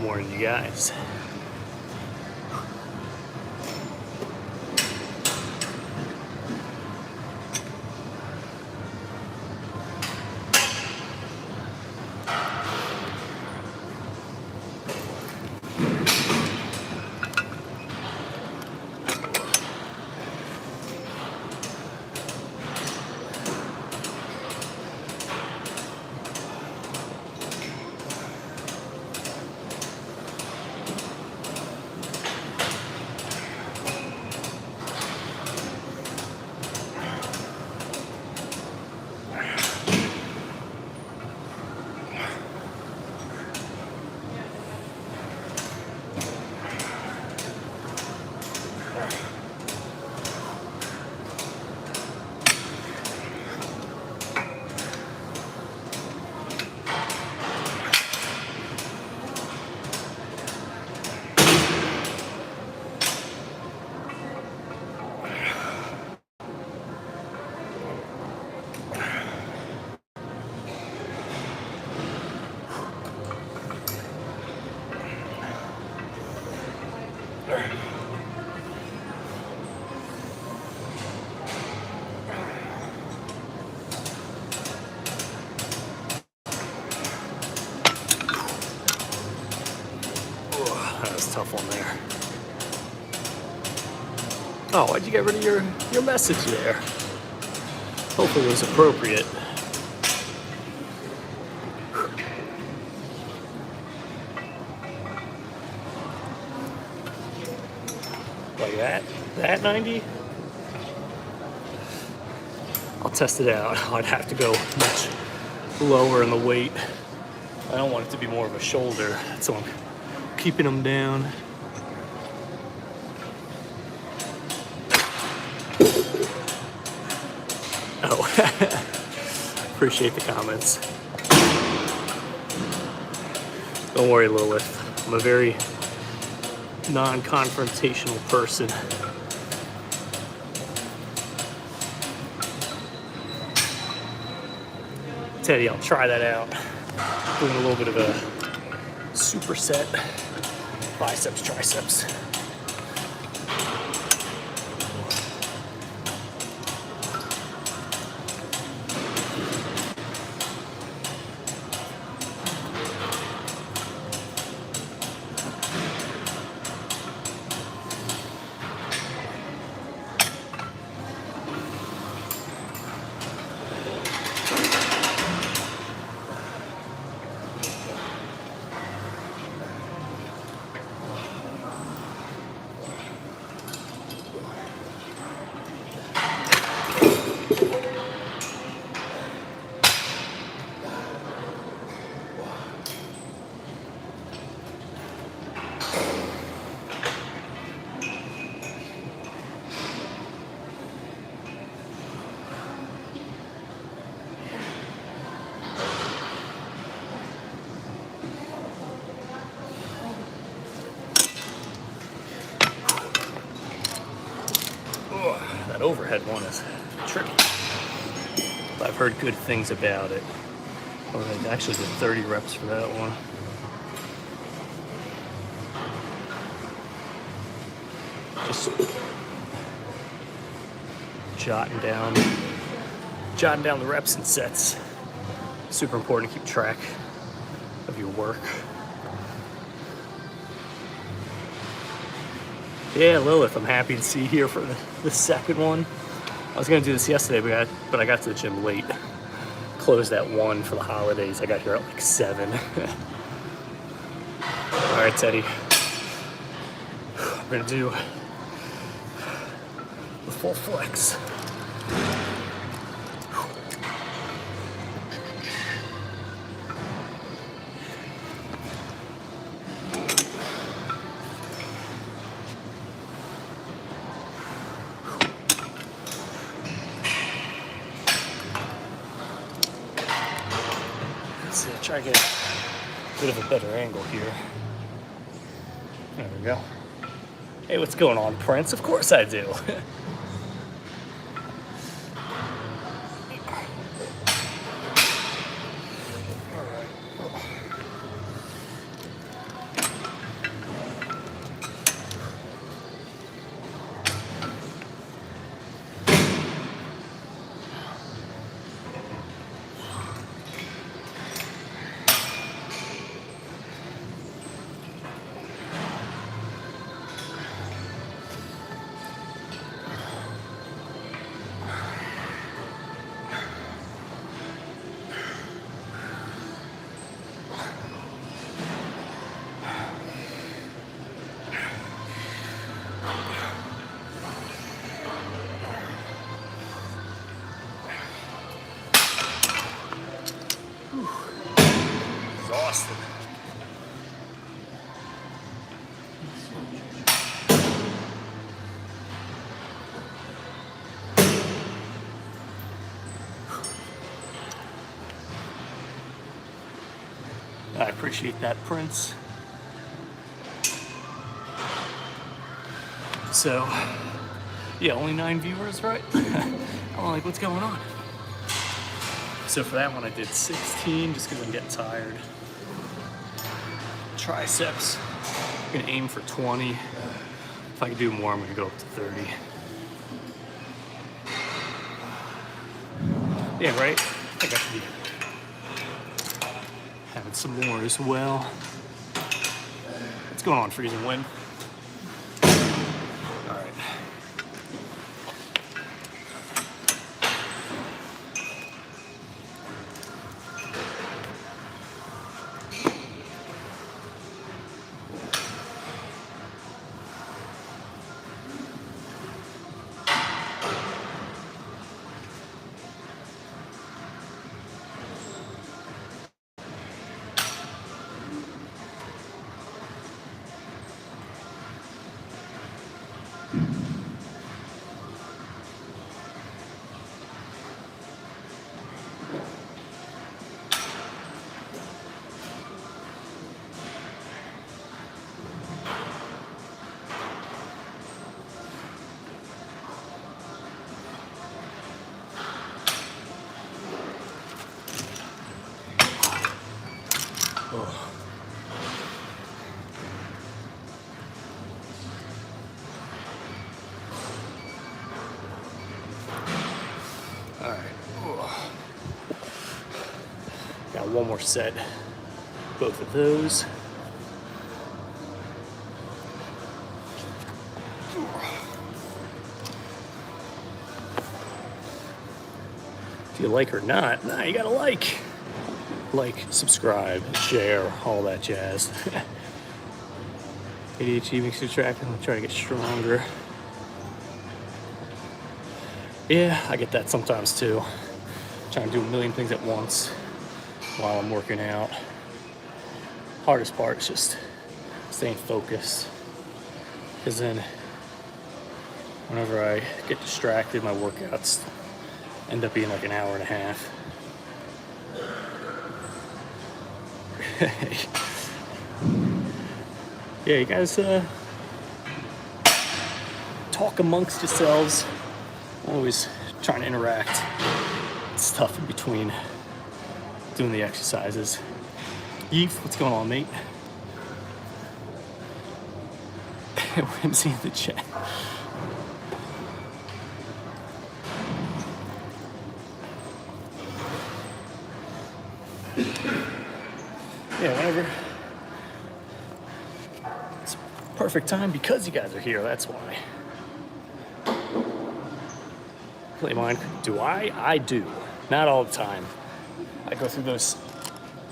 Morning, you guys. That was a tough one there. Oh, why'd you get rid of your message there? Hopefully it was appropriate. Like that? That 90? I'll test it out. I'd have to go much lower in the weight. I don't want it to be more of a shoulder, so I'm keeping them down. Oh, appreciate the comments. Don't worry, Lilith. I'm a very non-confrontational person. Teddy, I'll try that out. Doing a little bit of a superset, biceps, triceps. That overhead one is tricky. I've heard good things about it. Well, I actually did 30 reps for that one. Just jotting down the reps and sets. Super important to keep track of your work. Yeah, Lilith, I'm happy to see you here for the second one. I was gonna do this yesterday, but I got to the gym late. Closed at 1 for the holidays. I got here at like 7. All right, Teddy. I'm gonna do the full flex. Try to get a bit of a better angle here. There we go. Hey, what's going on, Prince? Of course I do. I appreciate that, Prince. So, yeah, only 9 viewers, right? I'm like, what's going on? So for that one, I did 16 just because I'm getting tired. Triceps, I'm gonna aim for 20. If I can do more, I'm gonna go up to 30. Yeah, right? I got to be having some more as well. What's going on, Freezing Wind? All right. Oh. All right. Oh. Got one more set. Both of those. If you like or not, nah, you gotta like. Like, subscribe, share, all that jazz. ADHD makes you attractive. I'm trying to get stronger. Yeah, I get that sometimes too. Trying to do a million things at once while I'm working out. Hardest part is just staying focused. Because then, whenever I get distracted, my workouts end up being like an hour and a half. Yeah, you guys talk amongst yourselves. Always trying to interact. It's tough in between doing the exercises. Yeef, what's going on, mate? Whimsy in the chat. Yeah, whenever. It's perfect time because you guys are here, that's why. Play mine. Do I? I do. Not all the time. I go through those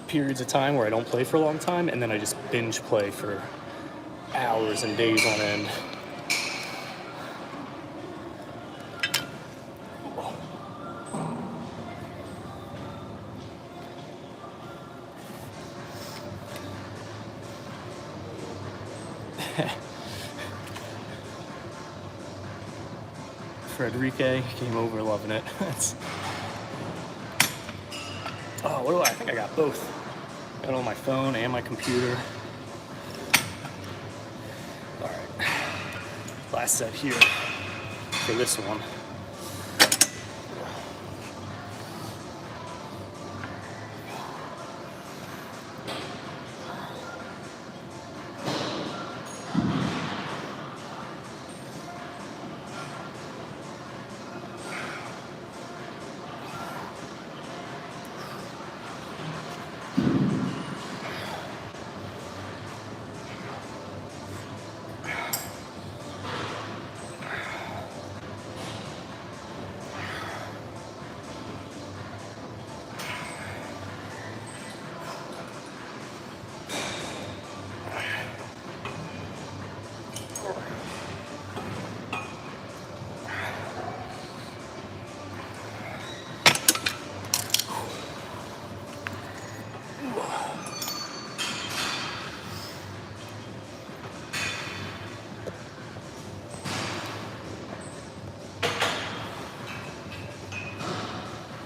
periods of time where I don't play for a long time, and then I just binge play for hours and days on end. Frederique came over loving it. Oh, what do I think I got both. Got it on my phone and my computer. All right. Last set here for this one.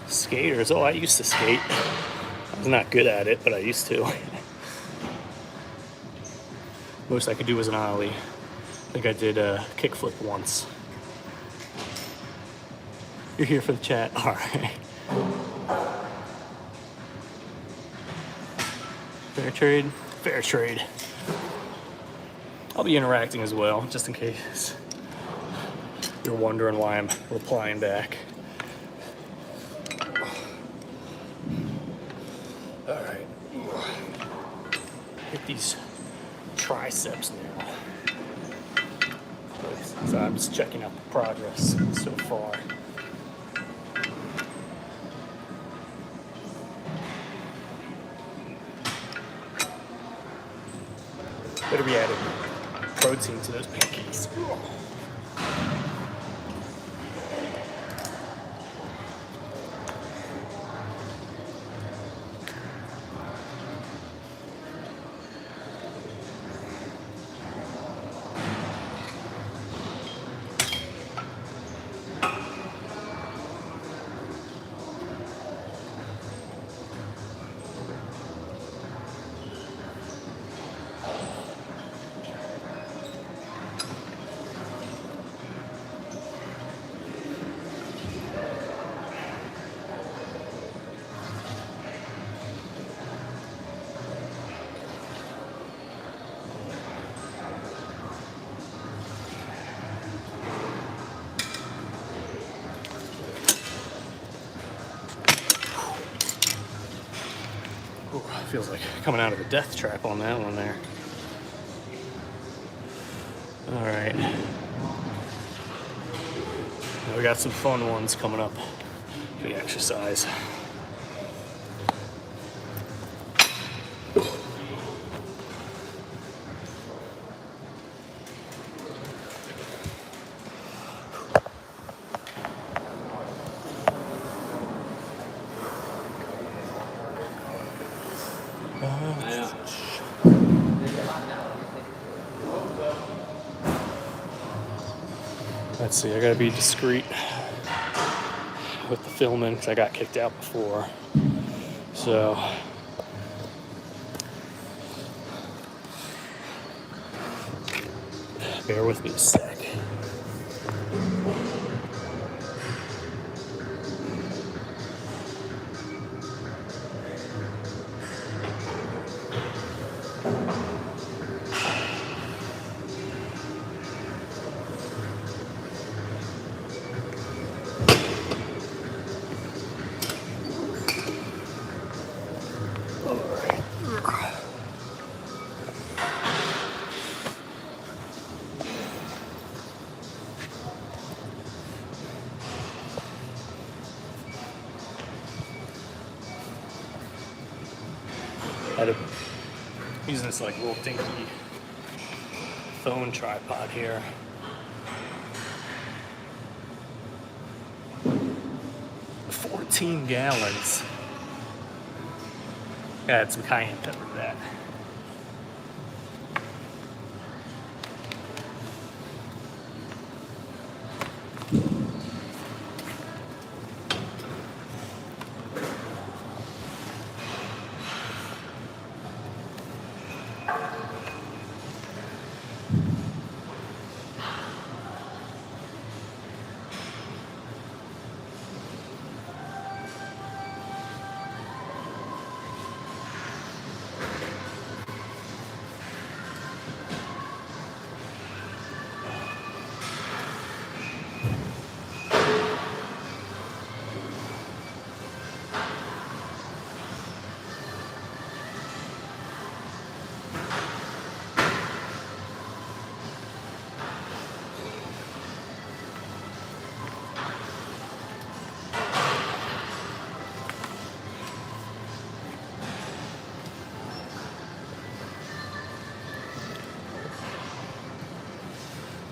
Skaters. Oh, I used to skate. I was not good at it, but I used to. Most I could do was an ollie. I think I did a kickflip once. You're here for the chat? All right. Fair trade? Fair trade. I'll be interacting as well, just in case you're wondering why I'm replying back. All right. Hit these triceps now. So I'm just checking out the progress so far. Better be adding protein to those pancakes. Ooh, feels like coming out of a death trap on that one there. All right. Now we got some fun ones coming up for the exercise. Let's see, I gotta be discreet with the filming because I got kicked out before. So, bear with me a sec. Using this like little dinky phone tripod here. $14 gallons. Gotta add some cayenne pepper to that.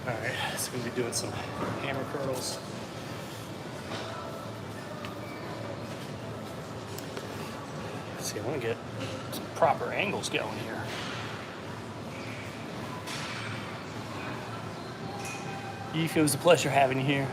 Alright, so we'll be doing some hammer curls. Let's see, I want to get some proper angles going here. Eve, it was a pleasure having you here.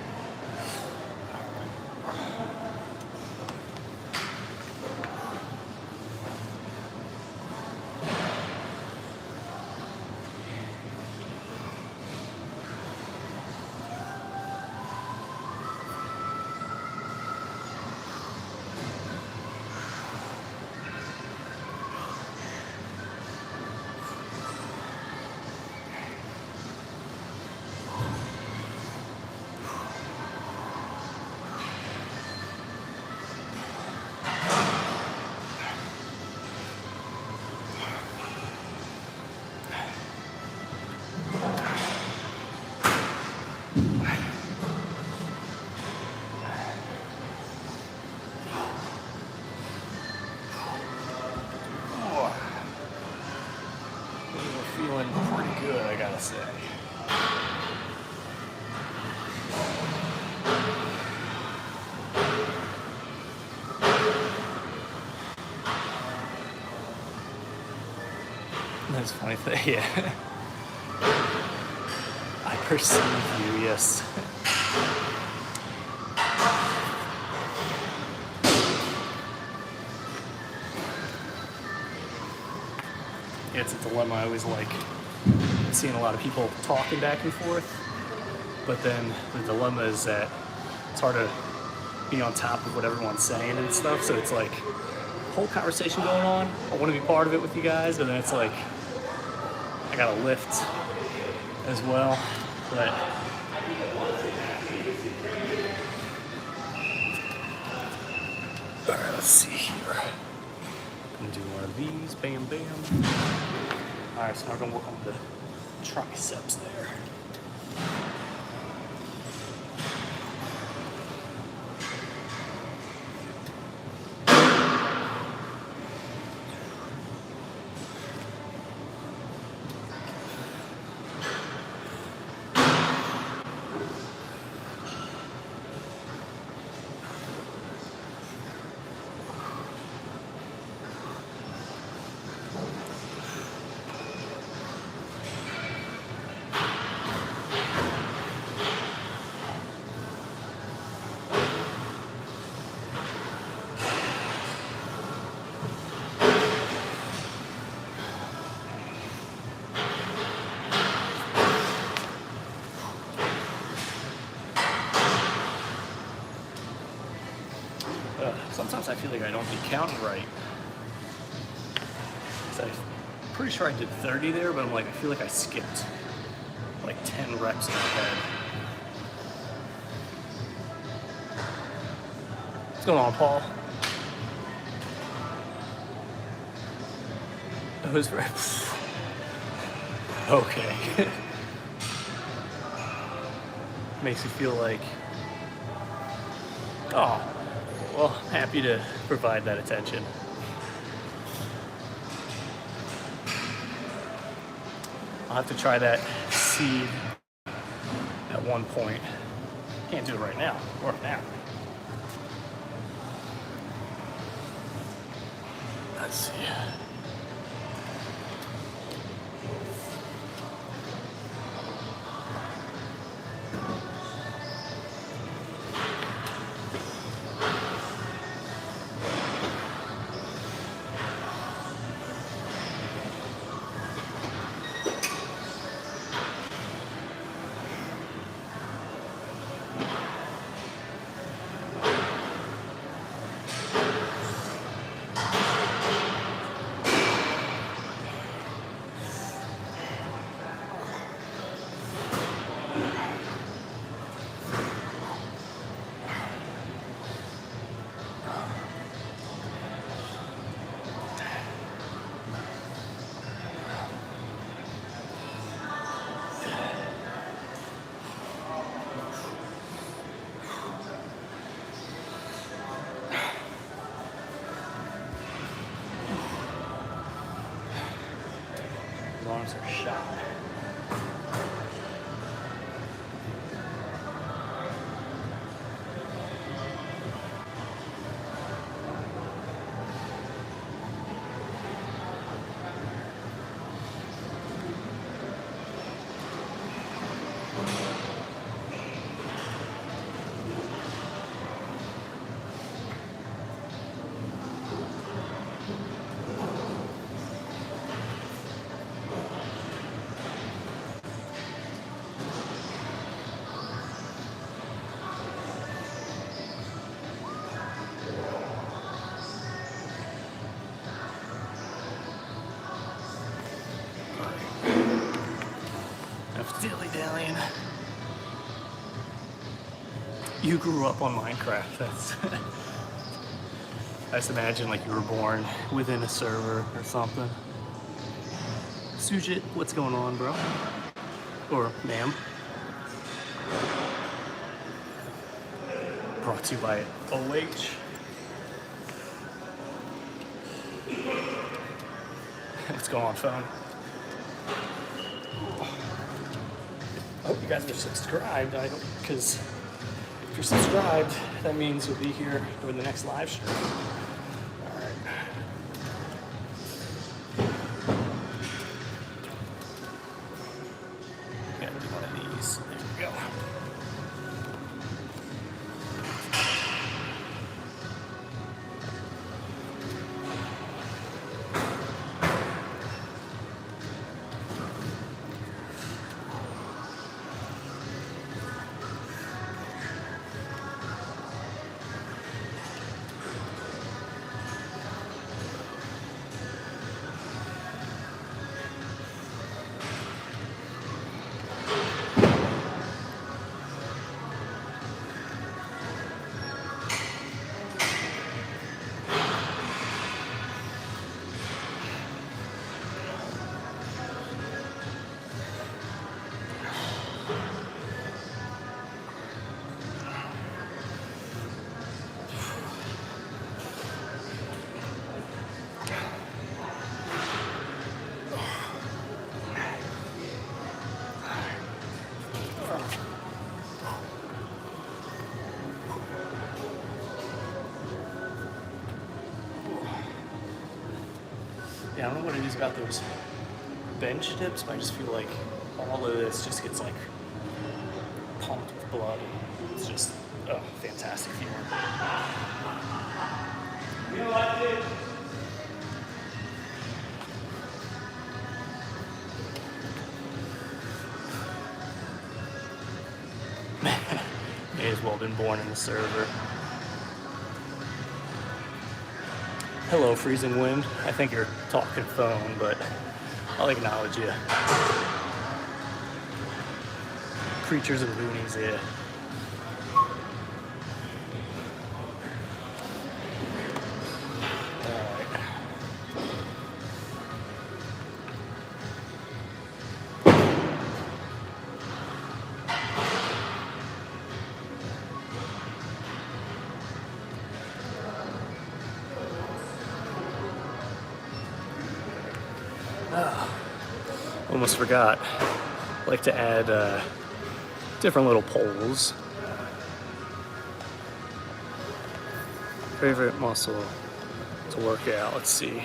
good, I gotta say. That's a funny thing, yeah. I perceive you, yes. It's a dilemma. I always like seeing a lot of people talking back and forth, but then the dilemma is that it's hard to be on top of what everyone's saying and stuff, so it's like whole conversation going on. I want to be part of it with you guys, and then it's like I gotta lift as well. But all right, let's see here. I'm gonna do one of these. Bam, bam. All right, so now we're gonna work on the triceps there. Sometimes I feel like I don't be counting right. I'm pretty sure I did 30 there, but I'm like, I feel like I skipped like 10 reps in my head. What's going on, Paul? Those reps. Okay. Makes you feel like, oh, well, happy to provide that attention. I'll have to try that seed at one point. Can't do it right now, or now. Let's see. Arms are shot. Dilly-dallying. You grew up on Minecraft. That's I just imagine like you were born within a server or something. Sujit, what's going on, bro? Or ma'am? Brought to you by OH. What's going on, phone? you guys are subscribed, because if you're subscribed, that means you'll be here during the next live stream. All right. Gotta do one of these. There we go. Yeah, I don't know what it is about those bench dips, but I just feel like all of this just gets like pumped with blood. It's just a fantastic feeling. You know what, dude? May as well have been born in the server. Hello, freezing wind. I think you're talking phone, but I'll acknowledge you. Creatures and boonies, yeah. Almost forgot. I like to add different little polls. Favorite muscle to work out. Let's see.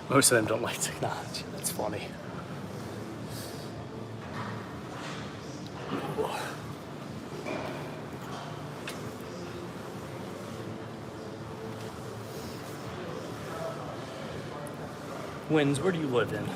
Most of them don't like technology. That's funny. Winds, where do you live in?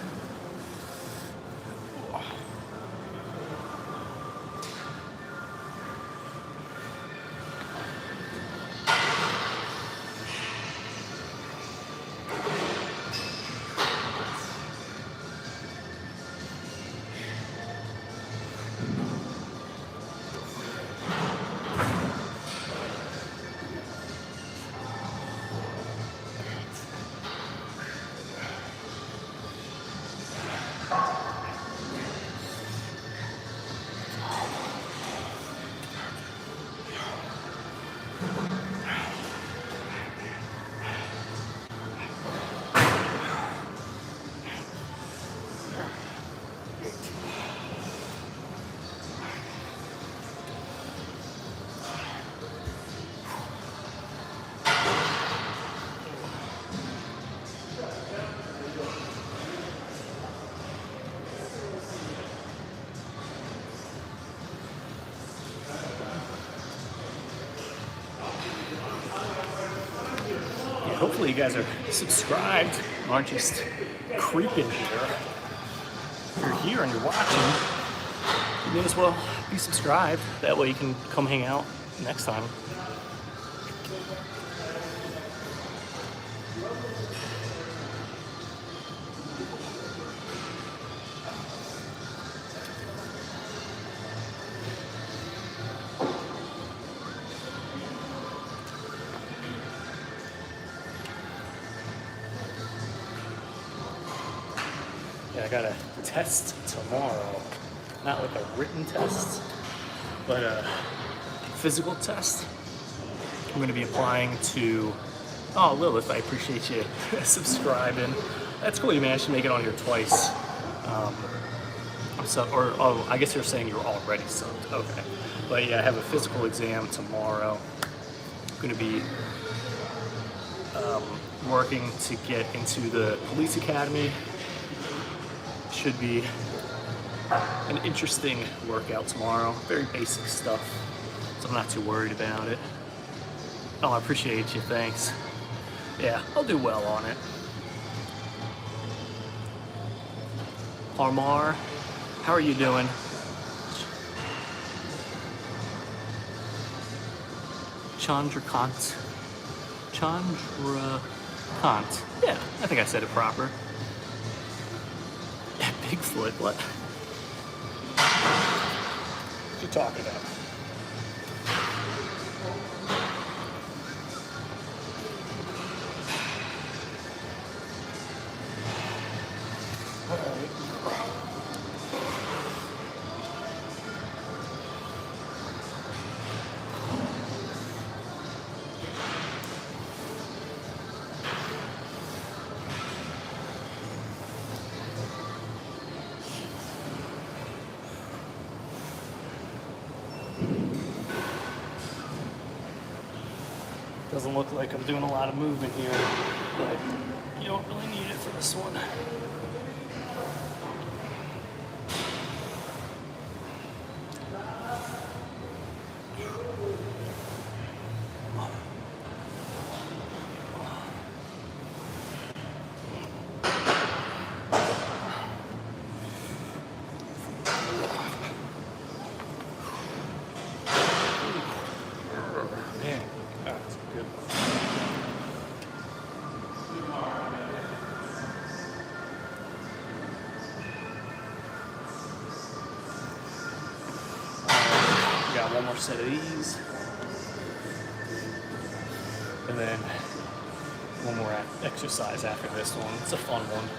Hopefully you guys are subscribed, aren't just creeping here. If you're here and you're watching, you may as well be subscribed. That way you can come hang out next time. Yeah, I got a test tomorrow. not like a written test, but a physical test. I'm going to be applying to, oh, Lilith, I appreciate you subscribing. That's cool, you managed to make it on here twice. Oh, I guess you're saying you're already subbed. Okay. But yeah, I have a physical exam tomorrow. I'm going to be working to get into the police academy. Should be an interesting workout tomorrow. Very basic stuff, so I'm not too worried about it. Oh, I appreciate you, thanks. Yeah, I'll do well on it. Parmar, how are you doing? Chandrakant. Chandrakant. Yeah, I think I said it proper. Bigfoot, what? What you talking about? Doesn't look like I'm doing a lot of movement here, but you don't really need it for this one. Man, that's good. Got one more set of these, and then one more exercise after this one. It's a fun one.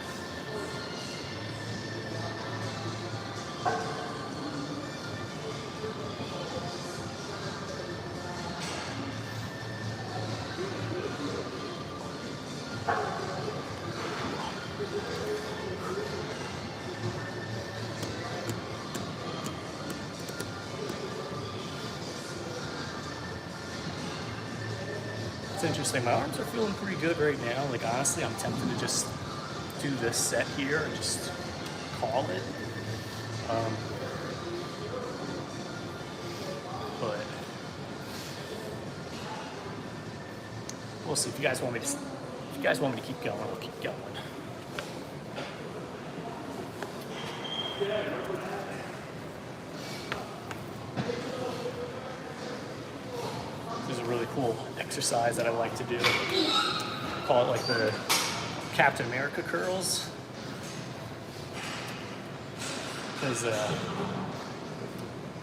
It's interesting. My arms are feeling pretty good right now. Like, honestly, I'm tempted to just do this set here and just call it. But we'll see. If you guys want me to keep going, I'll keep going. There's a really cool exercise that I like to do. I call it like the Captain America curls. Because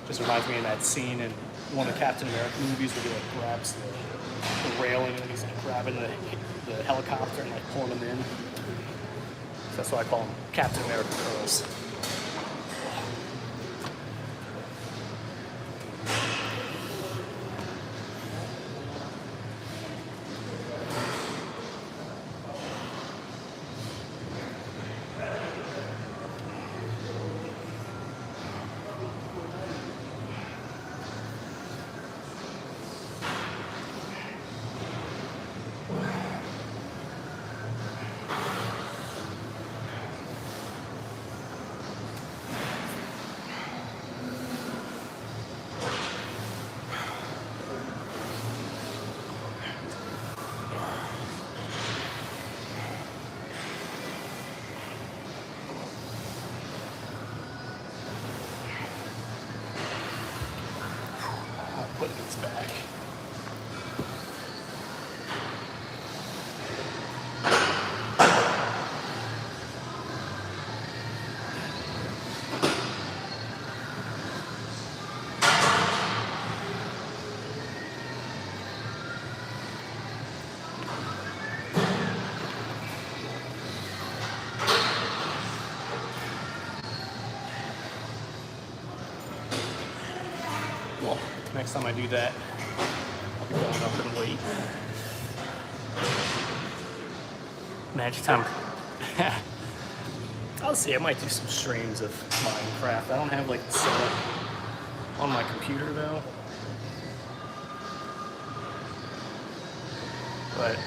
just reminds me of that scene in one of the Captain America movies where he like grabs the railing and he's like grabbing the helicopter and like pulling them in. So that's why I call them Captain America curls. Putting this back. Well, next time I do that, I'll be going up in weight. Magic time. I'll see, I might do some streams of Minecraft. I don't have like the setup on my computer though. But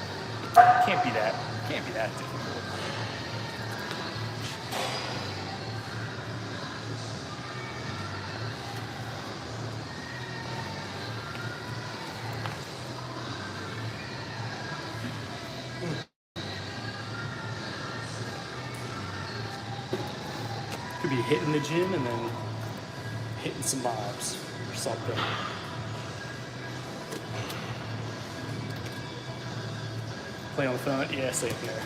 can't be that difficult. Could be hitting the gym and then hitting some mobs or something. Play on the phone? Yeah, same here.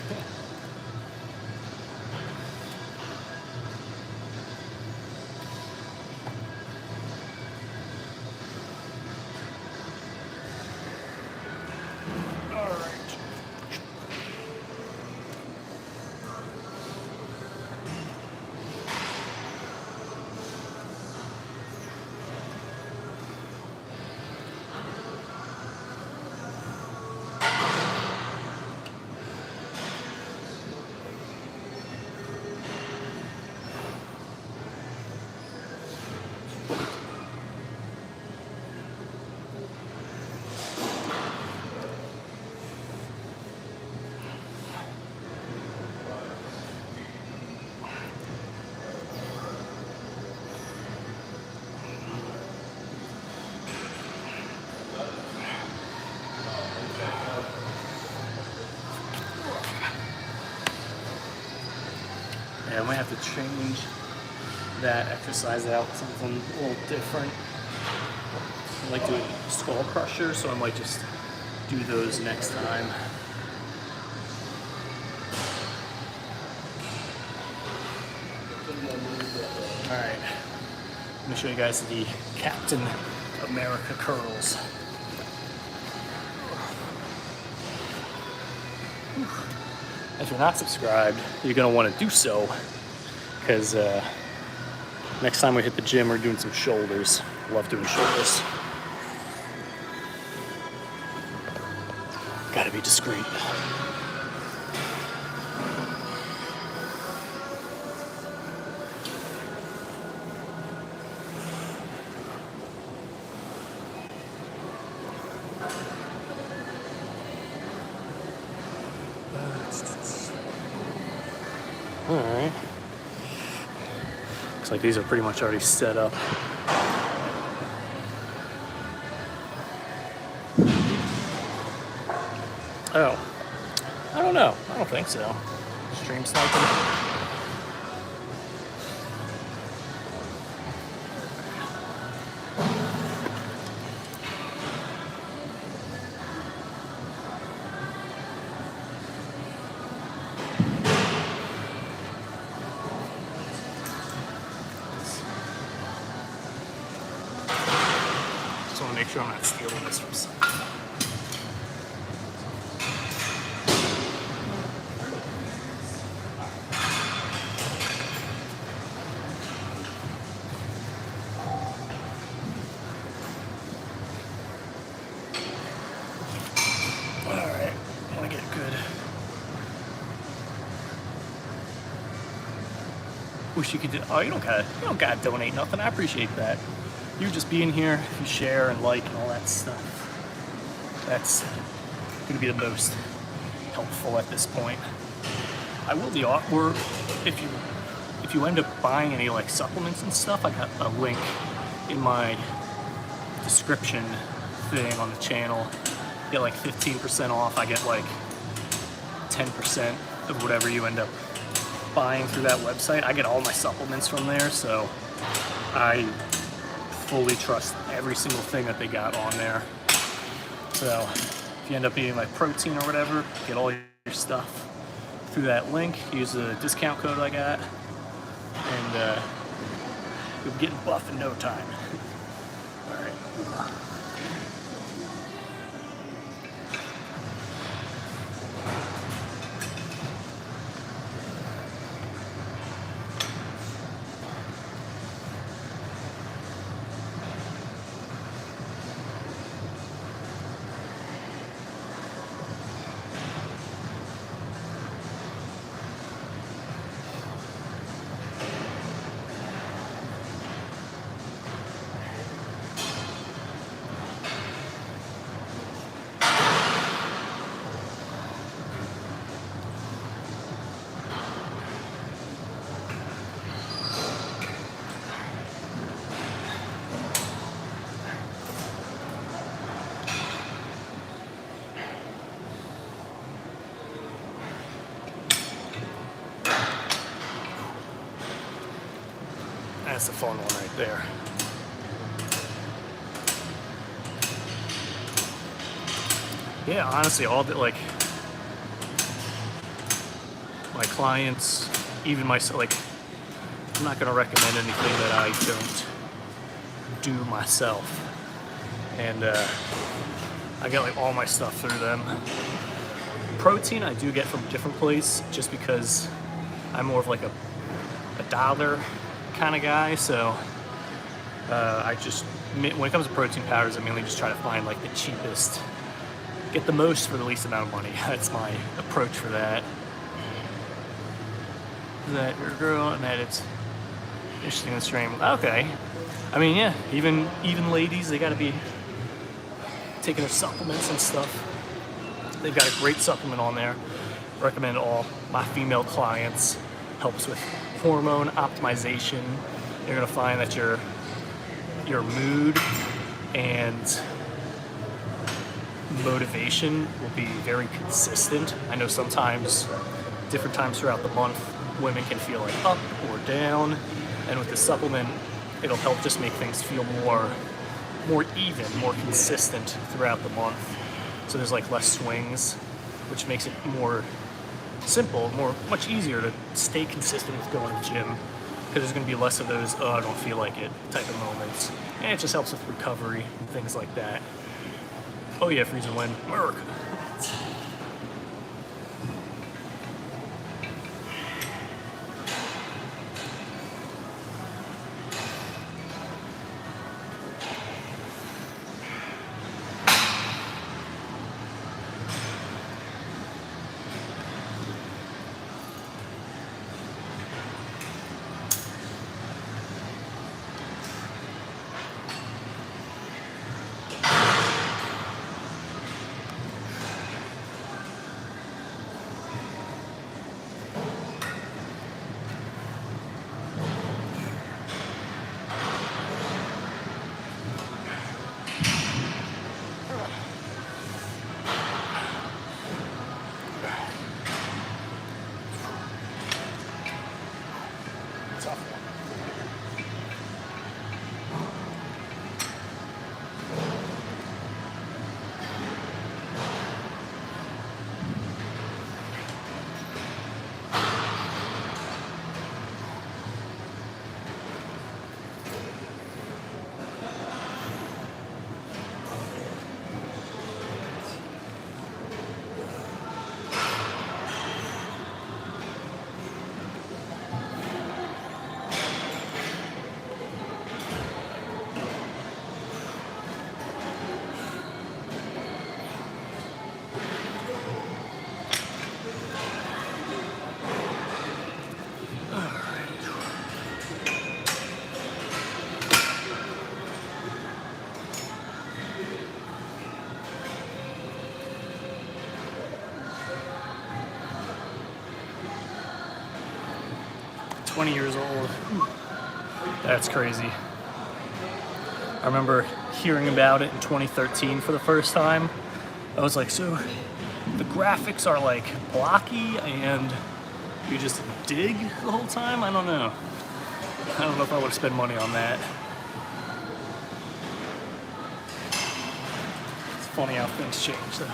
Yeah, I might have to change that exercise out with something a little different. I like doing skull crusher, so I might just do those next time. Alright, let me show you guys the Captain America curls. If you're not subscribed, you're going to want to do so, because next time we hit the gym, we're doing some shoulders. Love doing shoulders. Gotta be discreet. Alright. Looks like these are pretty much already set up. Oh. I don't know. I don't think so. Stream sniping. Make sure I'm not stealing this from someone. Alright, I want to get good. Wish you could do. Oh, you don't gotta donate nothing. I appreciate that. You just being here, if you share and like and all that stuff, that's going to be the most helpful at this point. I will be awkward if you end up buying any like supplements and stuff. I got a link in my description thing on the channel. Get like 15% off. I get like 10% of whatever you end up buying through that website. I get all my supplements from there, so I fully trust every single thing that they got on there. So if you end up eating like protein or whatever, get all your stuff through that link. Use the discount code I got, and you'll be getting buff in no time. All right. That's a fun one right there. Yeah, honestly, all the, like, my clients, even myself, like, I'm not gonna recommend anything that I don't do myself. And I get like all my stuff through them. Protein I do get from a different place just because I'm more of like a dollar kind of guy. So I just, when it comes to protein powders, I mainly just try to find like the cheapest, get the most for the least amount of money. That's my approach for that. Is that your girl? And that it's interesting in the stream. Okay. I mean, yeah, even ladies, they gotta be taking their supplements and stuff. They've got a great supplement on there. Recommend all my female clients. Helps with hormone optimization. You're gonna find that your mood and motivation will be very consistent. I know sometimes, different times throughout the month, women can feel like up or down, and with the supplement, it'll help just make things feel more even, more consistent throughout the month. So there's like less swings, which makes it more simple, much easier to stay consistent with going to the gym, because there's going to be less of those, oh, I don't feel like it type of moments. And it just helps with recovery and things like that. Oh yeah, freeze and win. America. Years old. That's crazy. I remember hearing about it in 2013 for the first time. I was like, so the graphics are like blocky and you just dig the whole time? I don't know. I don't know if I would spend money on that. It's funny how things change though.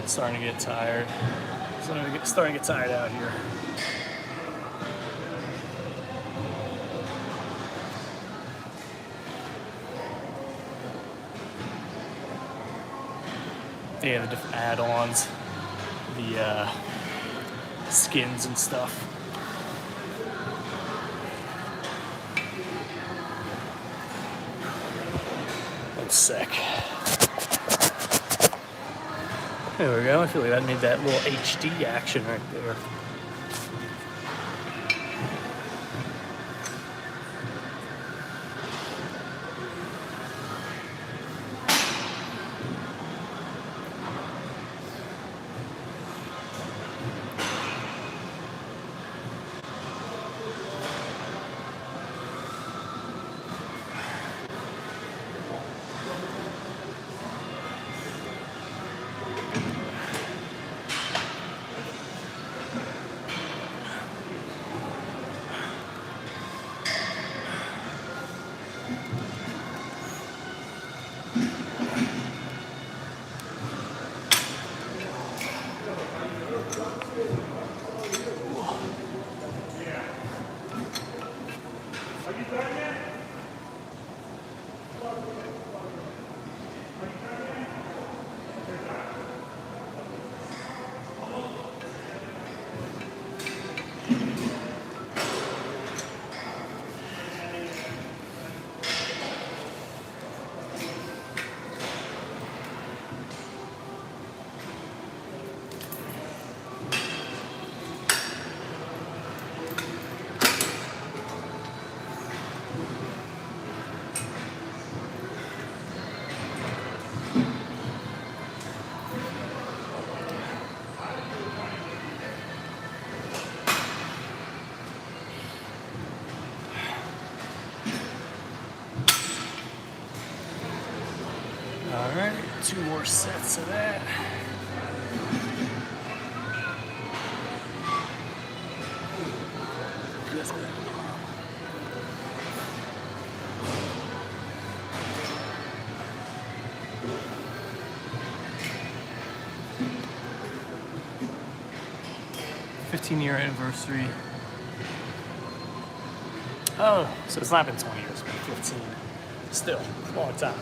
Starting to get tired. Starting to get tired out here. Yeah, the different add-ons, the skins and stuff. One sec. There we go. I feel like that made that little HD action right there. Alright, 2 more sets of that. Good. 15-year anniversary. Oh, so it's not been 20 years, it's been 15. Still, a long time.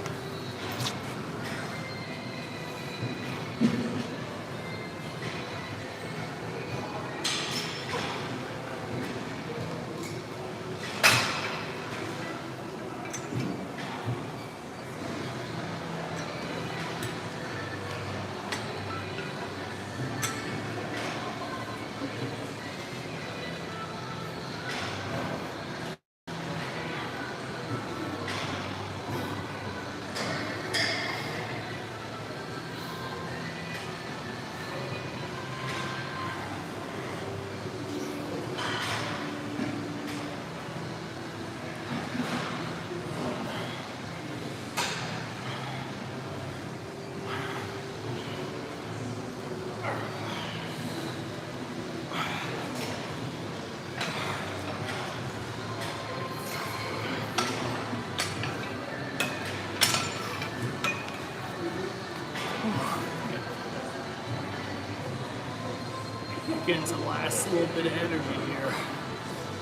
Getting to the last little bit of energy here.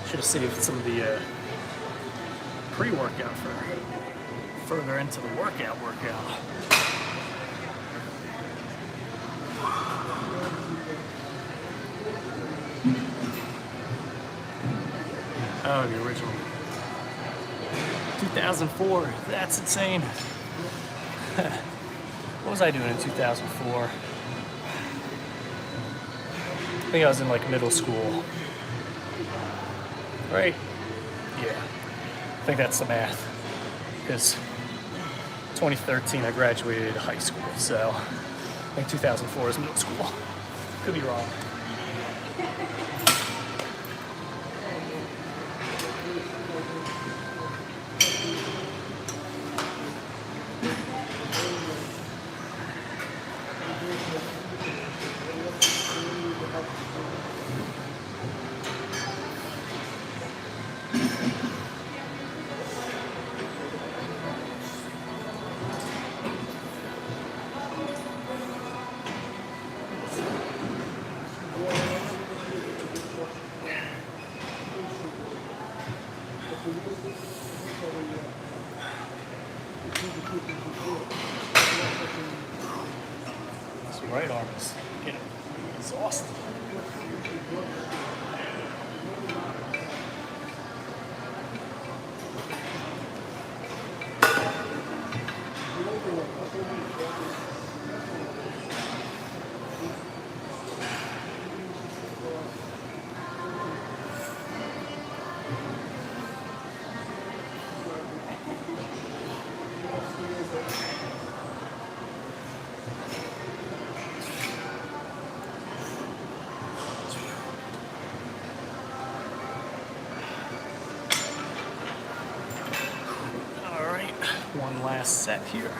Should have saved some of the pre-workout for further into the workout. Oh, the original. 2004. That's insane. What was I doing in 2004? I think I was in like middle school. Right? Yeah. I think that's the math. Because 2013 I graduated high school, so I think 2004 is middle school. Could be wrong. Right arm is getting exhausted. All right, one last set here.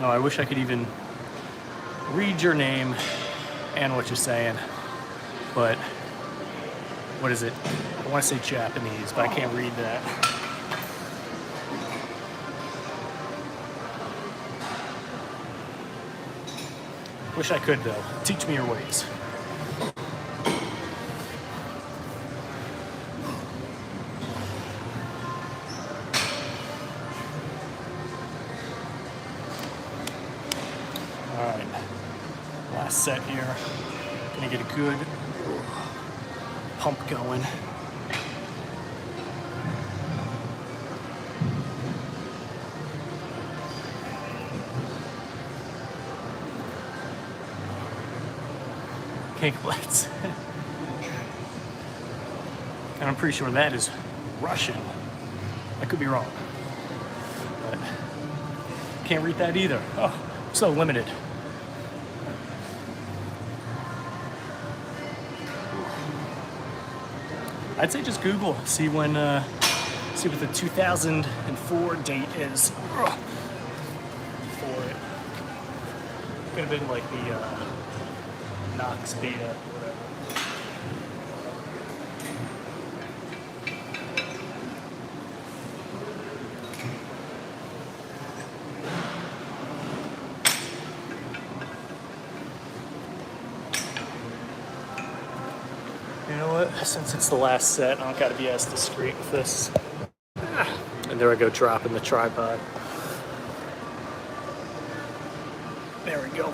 Oh, I wish I could even read your name and what you're saying, but what is it? I want to say Japanese, but I can't read that. Wish I could, though. Teach me your ways. All right, last set here. Gonna get a good pump going. Cakelets. And I'm pretty sure that is Russian. I could be wrong. But can't read that either. Oh, so limited. I'd say just Google, see when, see what the 2004 date is for it. Could have been like the Knox beta, whatever. You know what? Since it's the last set, I don't gotta be as discreet with this. And there I go, dropping the tripod. There we go.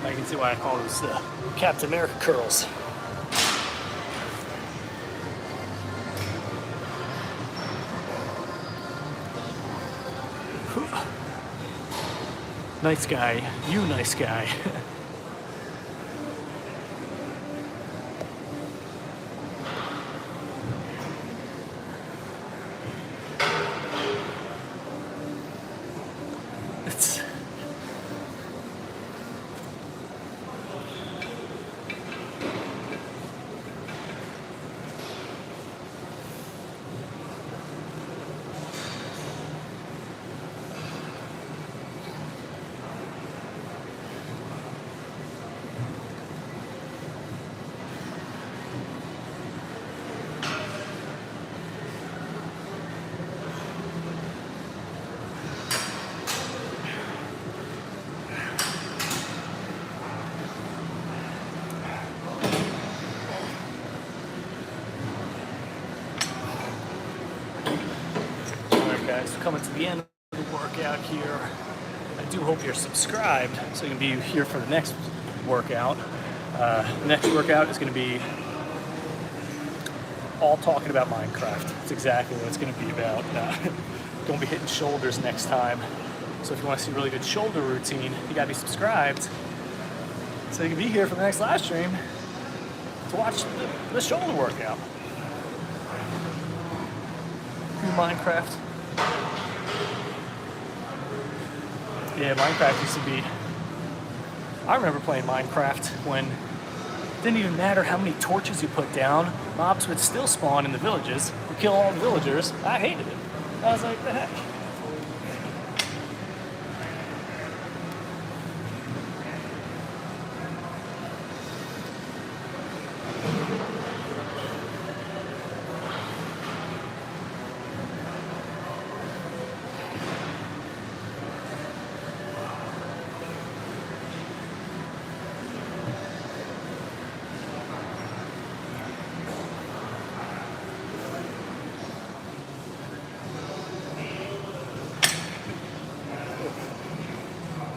Now you can see why I call this the Captain America curls. Nice guy, you nice guy. It's guys, coming to the end of the workout here. I do hope you're subscribed so you can be here for the next workout. The next workout is going to be all talking about Minecraft. That's exactly what it's going to be about. Don't be hitting shoulders next time. So if you want to see a really good shoulder routine, you got to be subscribed so you can be here for the next live stream. to watch the shoulder workout. Minecraft. Yeah, Minecraft used to be... I remember playing Minecraft when it didn't even matter how many torches you put down, mobs would still spawn in the villages, would kill all the villagers. I hated it. I was like, the heck?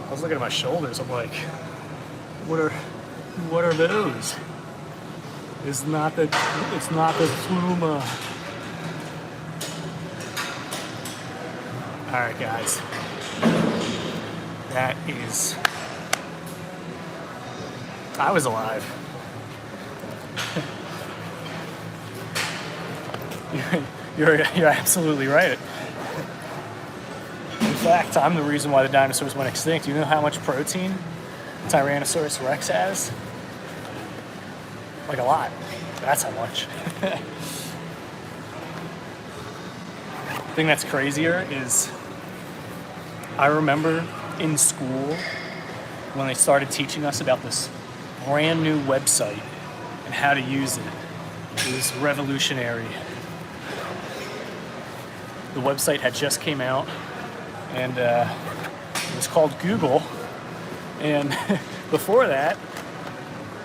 I was looking at my shoulders, I'm like, what are those? It's not the pluma. Alright guys. That is... I was alive. You're absolutely right. In fact, I'm the reason why the dinosaurs went extinct. You know how much protein Tyrannosaurus Rex has? Like a lot. That's how much. The thing that's crazier is I remember in school when they started teaching us about this brand new website and how to use it. It was revolutionary. The website had just came out, and it was called Google. And before that,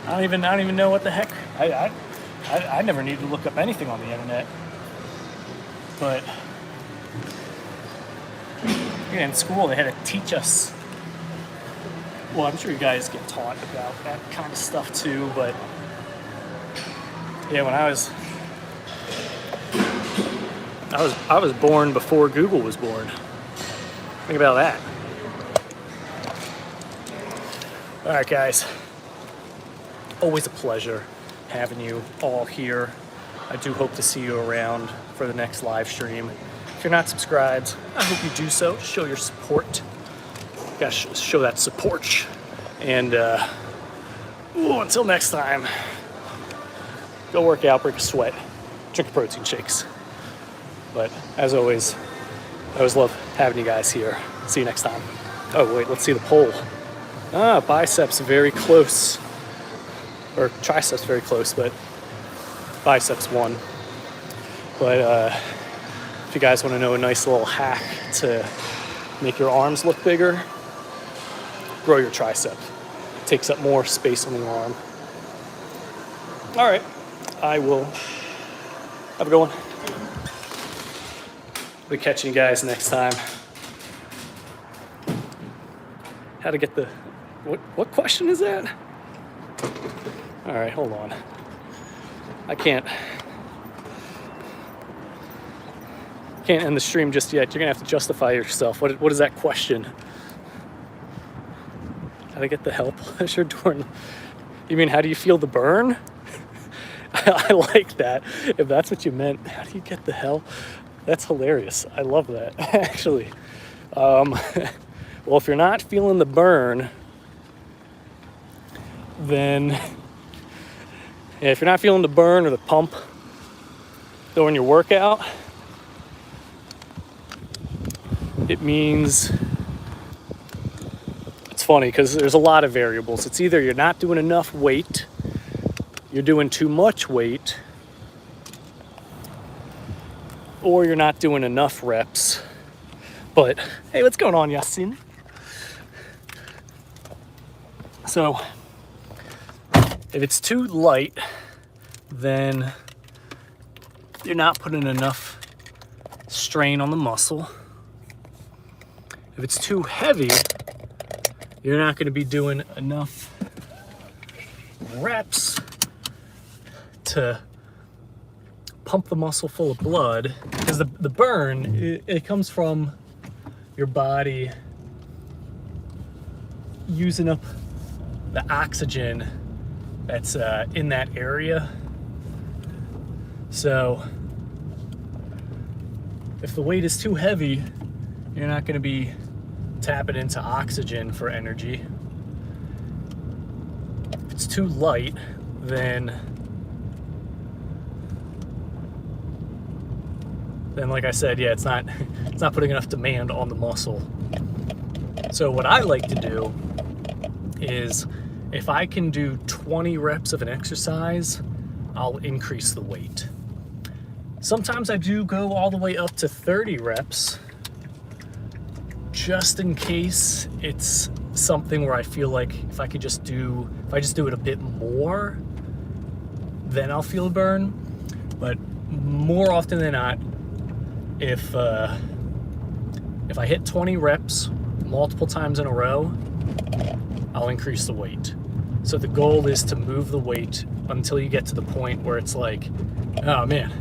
I don't even know what the heck. I never needed to look up anything on the internet. But yeah, in school they had to teach us. Well, I'm sure you guys get taught about that kind of stuff too. But yeah, when I was born before Google was born. Think about that. All right, guys. Always a pleasure having you all here. I do hope to see you around for the next live stream. If you're not subscribed, I hope you do so. Show your support. You gotta show that support. And until next time, go work out, break a sweat, drink protein shakes. But as always, I always love having you guys here. See you next time. Oh wait, let's see the poll. Biceps very close. Or triceps very close, but biceps won. But if you guys want to know a nice little hack to make your arms look bigger, grow your tricep. It takes up more space on the arm. All right, I will have a good one. We'll be catching you guys next time. How to get the... What question is that? All right, hold on. I can't end the stream just yet. You're gonna have to justify yourself. What is that question? How to get the help as you're doing? You mean how do you feel the burn? I like that. If that's what you meant, how do you get the help? That's hilarious. I love that, actually. Well, if you're not feeling the burn, then if you're not feeling the burn or the pump during your workout, it means, it's funny because there's a lot of variables. It's either you're not doing enough weight, you're doing too much weight, or you're not doing enough reps. But hey, what's going on, Yasin? So if it's too light, then you're not putting enough strain on the muscle. If it's too heavy, you're not going to be doing enough reps to pump the muscle full of blood, because the burn, it comes from your body using up the oxygen that's in that area. So if the weight is too heavy, you're not going to be tapping into oxygen for energy. If it's too light, then like I said, yeah, it's not putting enough demand on the muscle. So what I like to do is, if I can do 20 reps of an exercise, I'll increase the weight. Sometimes I do go all the way up to 30 reps, just in case it's something where I feel like if I just do it a bit more, then I'll feel a burn. But more often than not, if I hit 20 reps multiple times in a row, I'll increase the weight. So the goal is to move the weight until you get to the point where it's like, oh man,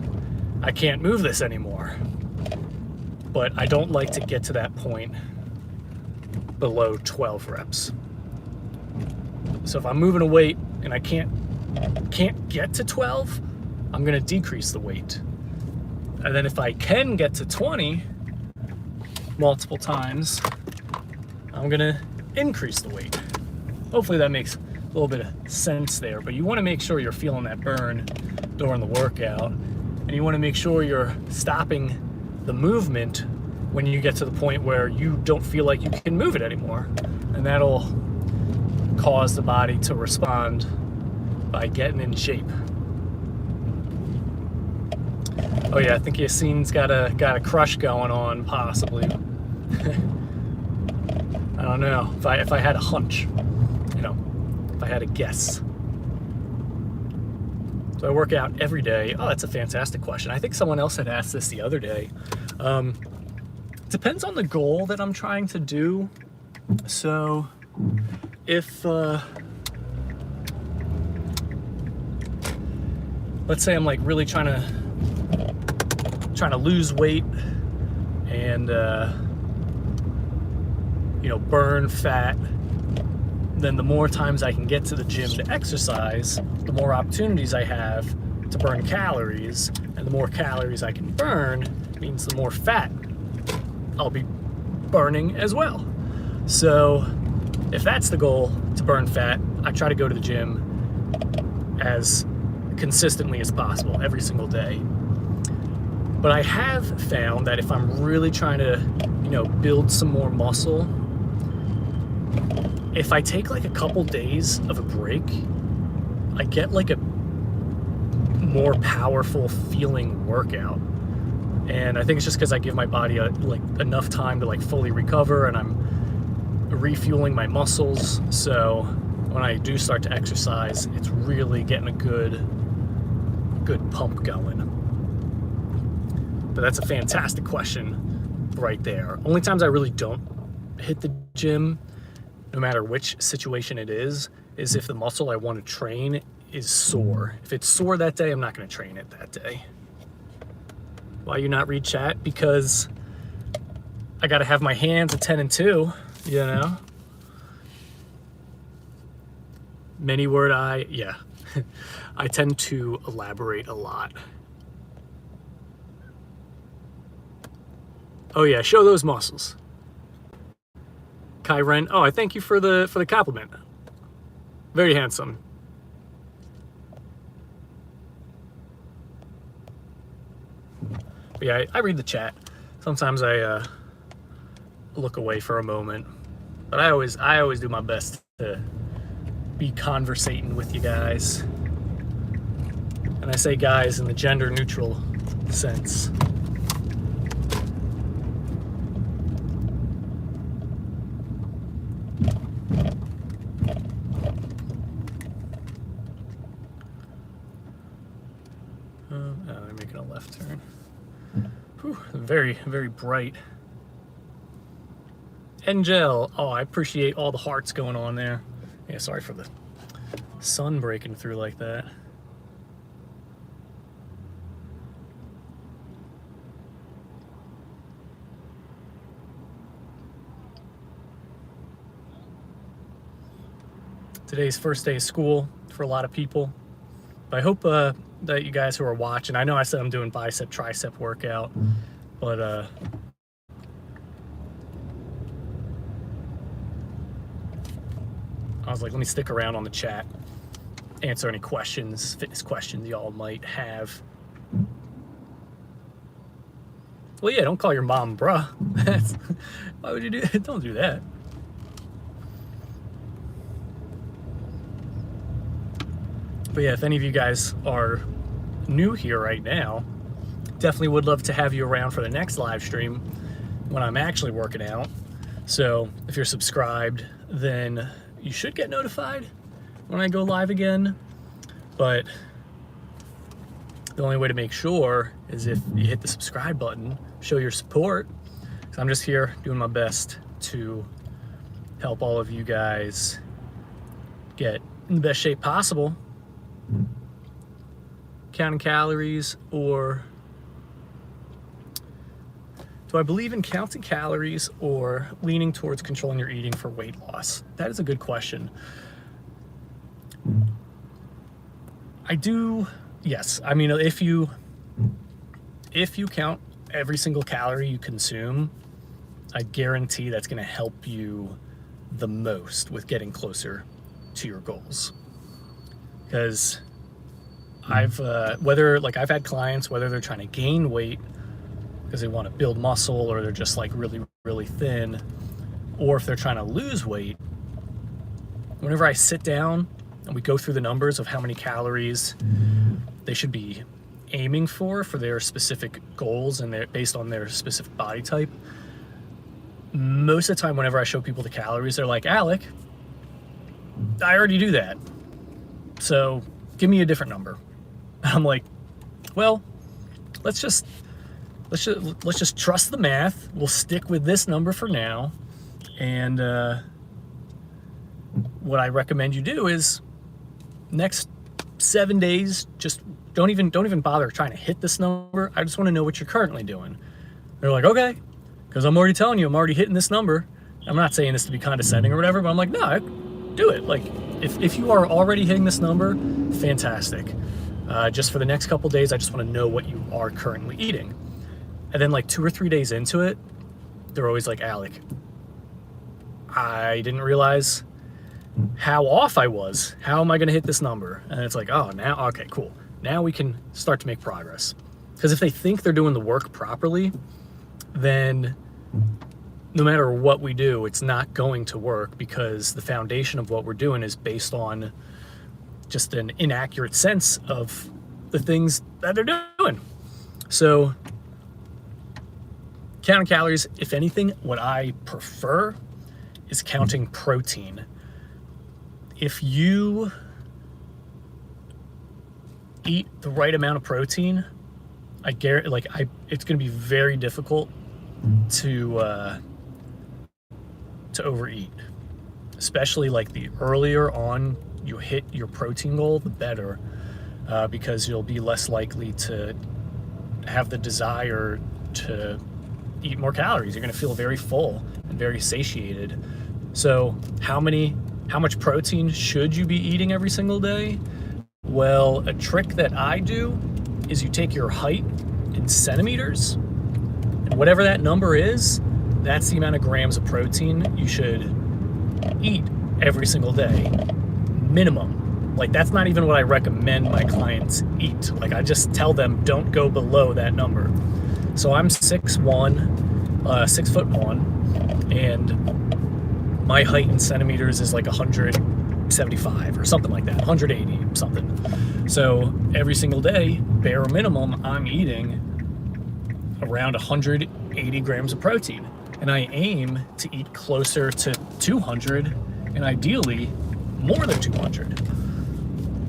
I can't move this anymore. But I don't like to get to that point below 12 reps. So if I'm moving a weight and I can't get to 12, I'm gonna decrease the weight. And then if I can get to 20 multiple times, I'm gonna increase the weight. Hopefully that makes a little bit of sense there, but you wanna make sure you're feeling that burn during the workout, and you wanna make sure you're stopping the movement when you get to the point where you don't feel like you can move it anymore. And that'll cause the body to respond by getting in shape. Oh yeah, I think Yassine's got a crush going on, possibly. I don't know. If I had a hunch, if I had a guess. So I work out every day. Oh, that's a fantastic question. I think someone else had asked this the other day. Depends on the goal that I'm trying to do. So if let's say I'm like really trying to lose weight and burn fat, then the more times I can get to the gym to exercise, the more opportunities I have to burn calories, and the more calories I can burn means the more fat I'll be burning as well. So if that's the goal, to burn fat, I try to go to the gym as consistently as possible every single day. But I have found that if I'm really trying to, build some more muscle, if I take like a couple days of a break, I get like a more powerful feeling workout. And I think it's just because I give my body enough time to fully recover, and I'm refueling my muscles. So when I do start to exercise, it's really getting a good pump going. But that's a fantastic question right there. Only times I really don't hit the gym, no matter which situation it is if the muscle I want to train is sore. If it's sore that day, I'm not going to train it that day. Why you not read chat? Because I got to have my hands at 10 and 2, Many word I, yeah. I tend to elaborate a lot. Oh yeah, show those muscles. Kai Ren, oh, I thank you for the compliment. Very handsome. But yeah, I read the chat. Sometimes I look away for a moment, but I always do my best to be conversating with you guys. And I say guys in the gender neutral sense. They're making a left turn. Whew, very, very bright. Angel, oh, I appreciate all the hearts going on there. Yeah, sorry for the sun breaking through like that. Today's first day of school for a lot of people. But I hope that you guys who are watching, I know I said I'm doing bicep, tricep workout, but I was like, let me stick around on the chat, answer any questions, fitness questions y'all might have. Well, yeah, don't call your mom bruh. Why would you do that? Don't do that. But yeah, if any of you guys are new here right now, definitely would love to have you around for the next live stream when I'm actually working out. So if you're subscribed, then you should get notified when I go live again. But the only way to make sure is if you hit the subscribe button, show your support. So I'm just here doing my best to help all of you guys get in the best shape possible. Counting calories, or do I believe in counting calories or leaning towards controlling your eating for weight loss? That is a good question. I do, yes. I mean, if you count every single calorie you consume, I guarantee that's going to help you the most with getting closer to your goals. Because I've had clients, whether they're trying to gain weight because they want to build muscle, or they're just like really, really thin, or if they're trying to lose weight, whenever I sit down and we go through the numbers of how many calories they should be aiming for their specific goals and based on their specific body type, most of the time whenever I show people the calories, they're like, Alec, I already do that, so give me a different number. And I'm like, well, let's just trust the math. We'll stick with this number for now. And what I recommend you do is next 7 days, just don't even bother trying to hit this number. I just want to know what you're currently doing. They're like, okay, because I'm already telling you, I'm already hitting this number. I'm not saying this to be condescending or whatever, but I'm like, no, do it. Like, if you are already hitting this number, fantastic. Just for the next couple days, I just want to know what you are currently eating. And then like 2 or 3 days into it, they're always like, Alec, I didn't realize how off I was. How am I going to hit this number? And it's like, oh, now, okay, cool. Now we can start to make progress. Because if they think they're doing the work properly, then no matter what we do, it's not going to work, because the foundation of what we're doing is based on just an inaccurate sense of the things that they're doing. So counting calories, if anything, what I prefer is counting protein. If you eat the right amount of protein, I guarantee, it's going to be very difficult to overeat, especially like the earlier on you hit your protein goal, the better, because you'll be less likely to have the desire to eat more calories. You're going to feel very full and very satiated. So how much protein should you be eating every single day? Well, a trick that I do is you take your height in centimeters, and whatever that number is, that's the amount of grams of protein you should eat every single day, minimum. Like, that's not even what I recommend my clients eat. Like, I just tell them don't go below that number. So I'm 6'1", 6'1", and my height in centimeters is like 175 or something like that, 180 something. So every single day, bare minimum, I'm eating around 180 grams of protein. And I aim to eat closer to 200, and ideally more than 200.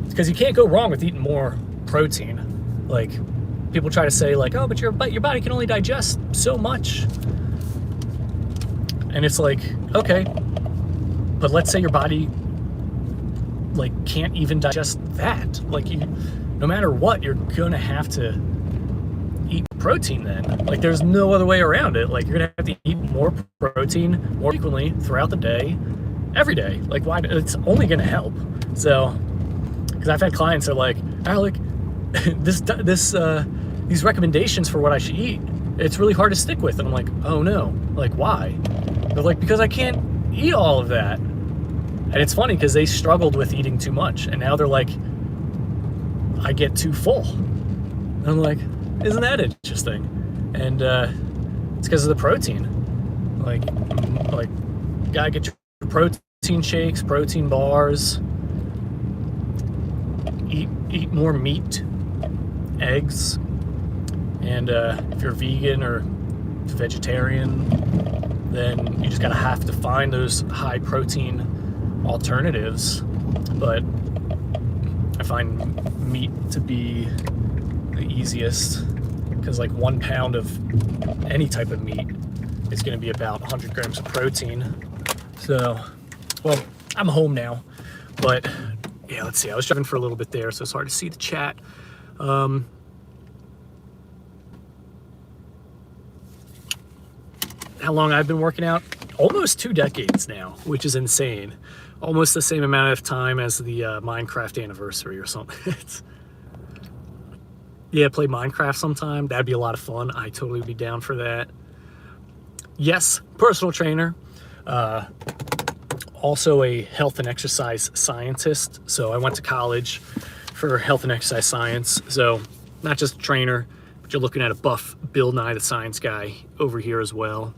Because you can't go wrong with eating more protein. Like, people try to say like, oh, but your body can only digest so much. And it's like, okay, but let's say your body like can't even digest that. Like, no matter what, you're gonna have to eat protein then. Like, there's no other way around it. Like, you're gonna have to eat more protein more frequently throughout the day, every day. Like, why? It's only gonna help. So Because I've had clients that are like, Alec, these recommendations for what I should eat, it's really hard to stick with. And I'm like, oh no, like why? They're like, because I can't eat all of that. And it's funny because they struggled with eating too much, and now they're like, I get too full. And I'm like, isn't that interesting? And it's because of the protein. Like gotta get your protein shakes, protein bars. Eat more meat, eggs, and if you're vegan or vegetarian, then you just gotta have to find those high protein alternatives. But I find meat to be the easiest, because like 1 pound of any type of meat is going to be about 100 grams of protein. So, well, I'm home now, but yeah, let's see. I was driving for a little bit there, so it's hard to see the chat. How long I've been working out? Almost 2 decades now, which is insane. Almost the same amount of time as the Minecraft anniversary or something. Yeah, play Minecraft sometime. That'd be a lot of fun. I totally would be down for that. Yes, personal trainer. Also a health and exercise scientist. So I went to college for health and exercise science. So not just a trainer, but you're looking at a buff Bill Nye the Science Guy over here as well.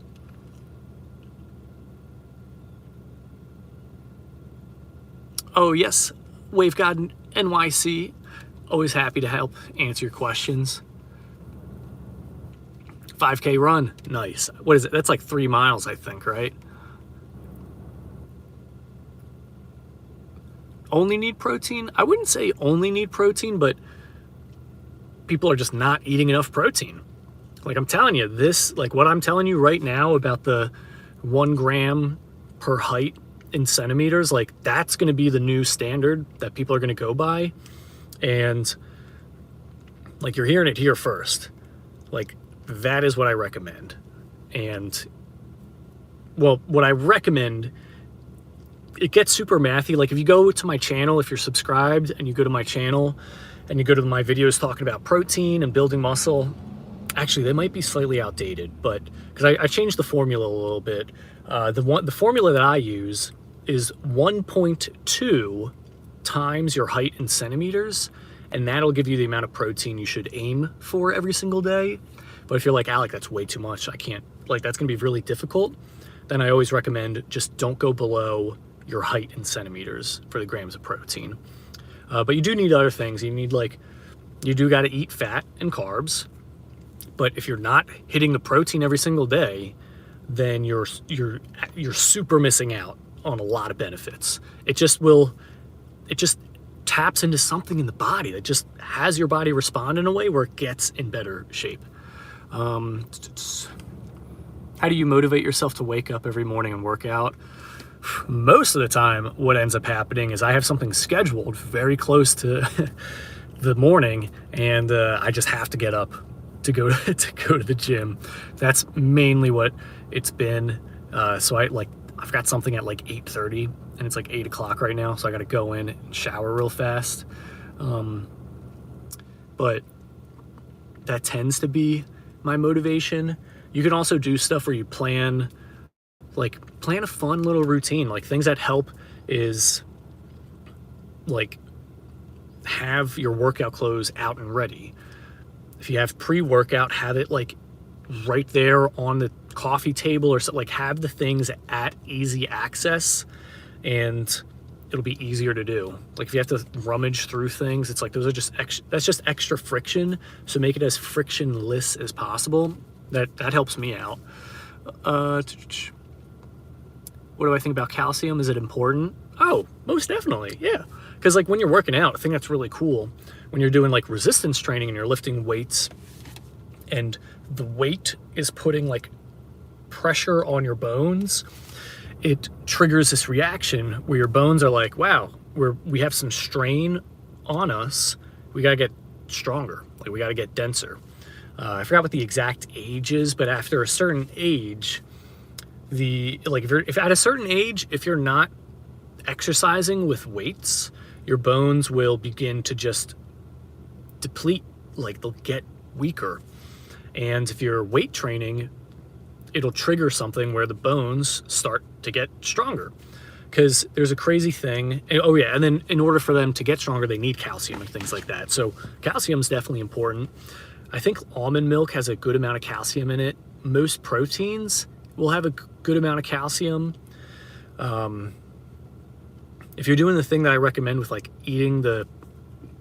Oh yes, Wave God NYC. Always happy to help answer your questions. 5K run, nice. What is it? That's like 3 miles, I think, right? Only need protein? I wouldn't say only need protein, but people are just not eating enough protein. Like I'm telling you, like what I'm telling you right now about the 1 gram per height in centimeters, like that's going to be the new standard that people are going to go by. And like you're hearing it here first. Like that is what I recommend. And well, what I recommend, it gets super mathy. Like if you go to my channel, if you're subscribed and you go to my channel and you go to my videos talking about protein and building muscle, actually they might be slightly outdated, but because I changed the formula a little bit. The formula that I use is 1.2 times your height in centimeters, and that'll give you the amount of protein you should aim for every single day. But if you're like, Alec, that's way too much, I can't, like that's gonna be really difficult, then I always recommend just don't go below your height in centimeters for the grams of protein. But you do need other things. You need you do gotta eat fat and carbs, but if you're not hitting the protein every single day, then you're super missing out on a lot of benefits. It just taps into something in the body that just has your body respond in a way where it gets in better shape. How do you motivate yourself to wake up every morning and work out? Most of the time, what ends up happening is I have something scheduled very close to the morning, and I just have to get up to go to the gym. That's mainly what it's been. So I've got something at like 8:30, and it's like 8 o'clock right now, so I got to go in and shower real fast. But that tends to be my motivation. You can also do stuff where you plan a fun little routine. Like things that help is like have your workout clothes out and ready. If you have pre-workout, have it like right there on the coffee table or something. Like have the things at easy access, and it'll be easier to do. Like if you have to rummage through things, it's like those are just that's just extra friction. So make it as frictionless as possible. That helps me out. What do I think about calcium? Is it important? Oh, most definitely, yeah. Because like when you're working out, I think that's really cool. When you're doing like resistance training and you're lifting weights, and the weight is putting like pressure on your bones, it triggers this reaction where your bones are like, wow, we have some strain on us. We gotta get stronger. Like we gotta get denser. I forgot what the exact age is, but after a certain age, if at a certain age, if you're not exercising with weights, your bones will begin to just deplete, like they'll get weaker. And if you're weight training, it'll trigger something where the bones start to get stronger. Because there's a crazy thing. Oh yeah, and then in order for them to get stronger, they need calcium and things like that. So calcium is definitely important. I think almond milk has a good amount of calcium in it. Most proteins will have a good amount of calcium. If you're doing the thing that I recommend with like eating the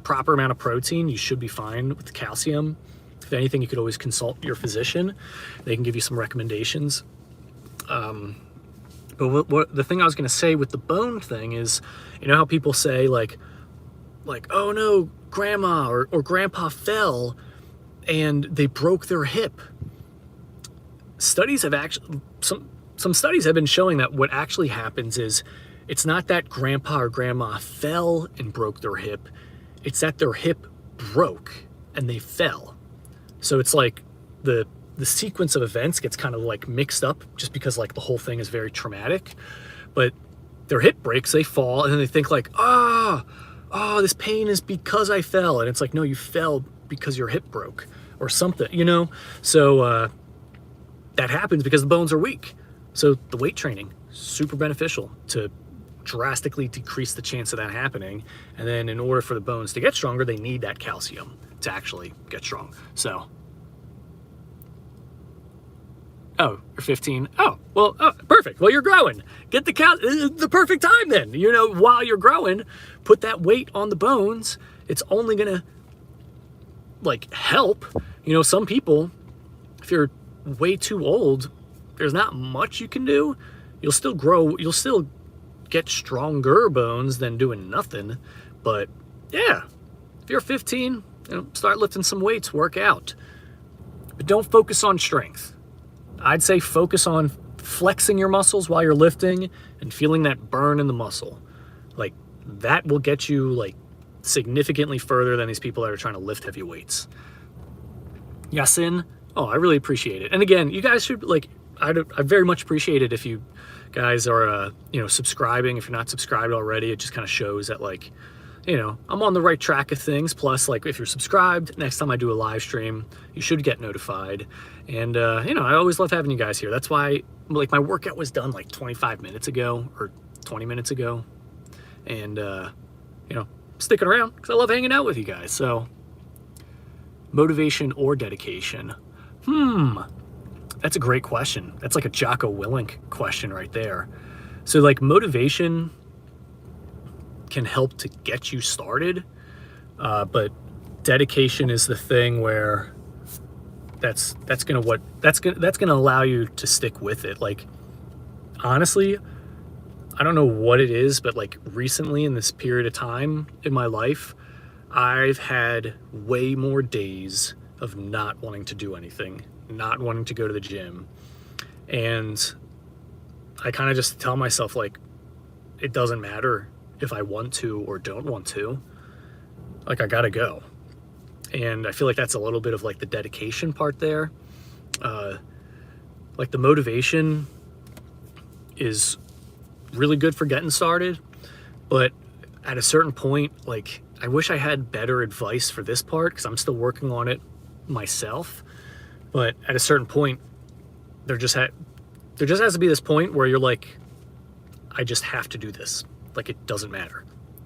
proper amount of protein, you should be fine with the calcium. If anything, you could always consult your physician. They can give you some recommendations. But what the thing I was going to say with the bone thing is, you know how people say like, oh no, grandma or grandpa fell and they broke their hip. Studies have actually, some studies have been showing that what actually happens is, it's not that grandpa or grandma fell and broke their hip, it's that their hip broke and they fell. So it's like the sequence of events gets kind of like mixed up just because like the whole thing is very traumatic. But their hip breaks, they fall, and then they think like, oh, this pain is because I fell. And it's like, no, you fell because your hip broke or something, you know? So that happens because the bones are weak. So the weight training, super beneficial to drastically decrease the chance of that happening. And then in order for the bones to get stronger, they need that calcium to actually get strong. So, oh, you're 15. Oh, well, perfect. Well, you're growing. Get the perfect time then. You know, while you're growing, put that weight on the bones. It's only gonna like help. You know, some people, if you're way too old, there's not much you can do. You'll still grow. You'll still get stronger bones than doing nothing. But yeah, if you're 15, you know, start lifting some weights, work out. But don't focus on strength. I'd say focus on flexing your muscles while you're lifting and feeling that burn in the muscle. Like that will get you like significantly further than these people that are trying to lift heavy weights. Yasin, oh, I really appreciate it. And again, you guys should like, I very much appreciate it if you guys are, you know, subscribing. If you're not subscribed already, it just kind of shows that like, you know, I'm on the right track of things. Plus, like if you're subscribed, next time I do a live stream, you should get notified. And, you know, I always love having you guys here. That's why like my workout was done like 25 minutes ago or 20 minutes ago. And, you know, sticking around because I love hanging out with you guys. So motivation or dedication? That's a great question. That's like a Jocko Willink question right there. So like motivation can help to get you started, but dedication is the thing where that's gonna allow you to stick with it. Like honestly, I don't know what it is, but like recently in this period of time in my life, I've had way more days of not wanting to do anything, not wanting to go to the gym. And I kind of just tell myself like, it doesn't matter if I want to or don't want to, like I gotta go. And I feel like that's a little bit of like the dedication part there. Like the motivation is really good for getting started, but at a certain point, like I wish I had better advice for this part because I'm still working on it myself. But at a certain point, there just has to be this point where you're like, I just have to do this. Like it doesn't matter.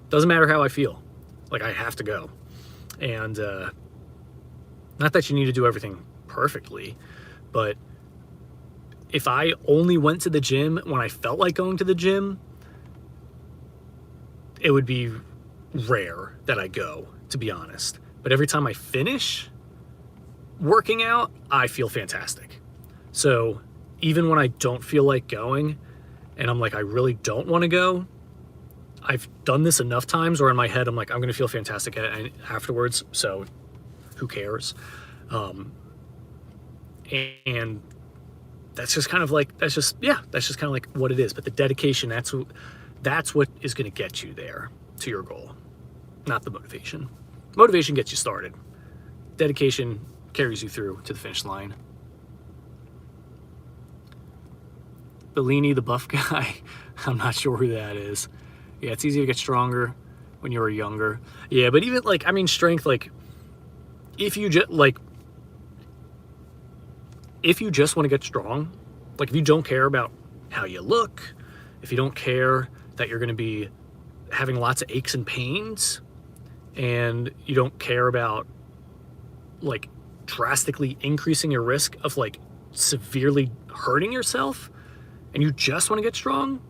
Doesn't matter how I feel. Like I have to go. And not that you need to do everything perfectly, but if I only went to the gym when I felt like going to the gym, it would be rare that I go, to be honest. But every time I finish working out, I feel fantastic. So even when I don't feel like going and I'm like, I really don't want to go, I've done this enough times where in my head, I'm like, I'm going to feel fantastic afterwards. So who cares? And that's just kind of like, that's just kind of like what it is. But the dedication, that's what is going to get you there to your goal, not the motivation. Motivation gets you started. Dedication carries you through to the finish line. Bellini, the buff guy, I'm not sure who that is. Yeah, it's easy to get stronger. when you were younger. Yeah, but even like, I mean, strength, like if you just want to get strong, like if you don't care about how you look, if you don't care that you're going to be having lots of aches and pains, and you don't care about like drastically increasing your risk of like severely hurting yourself, and you just want to get strong,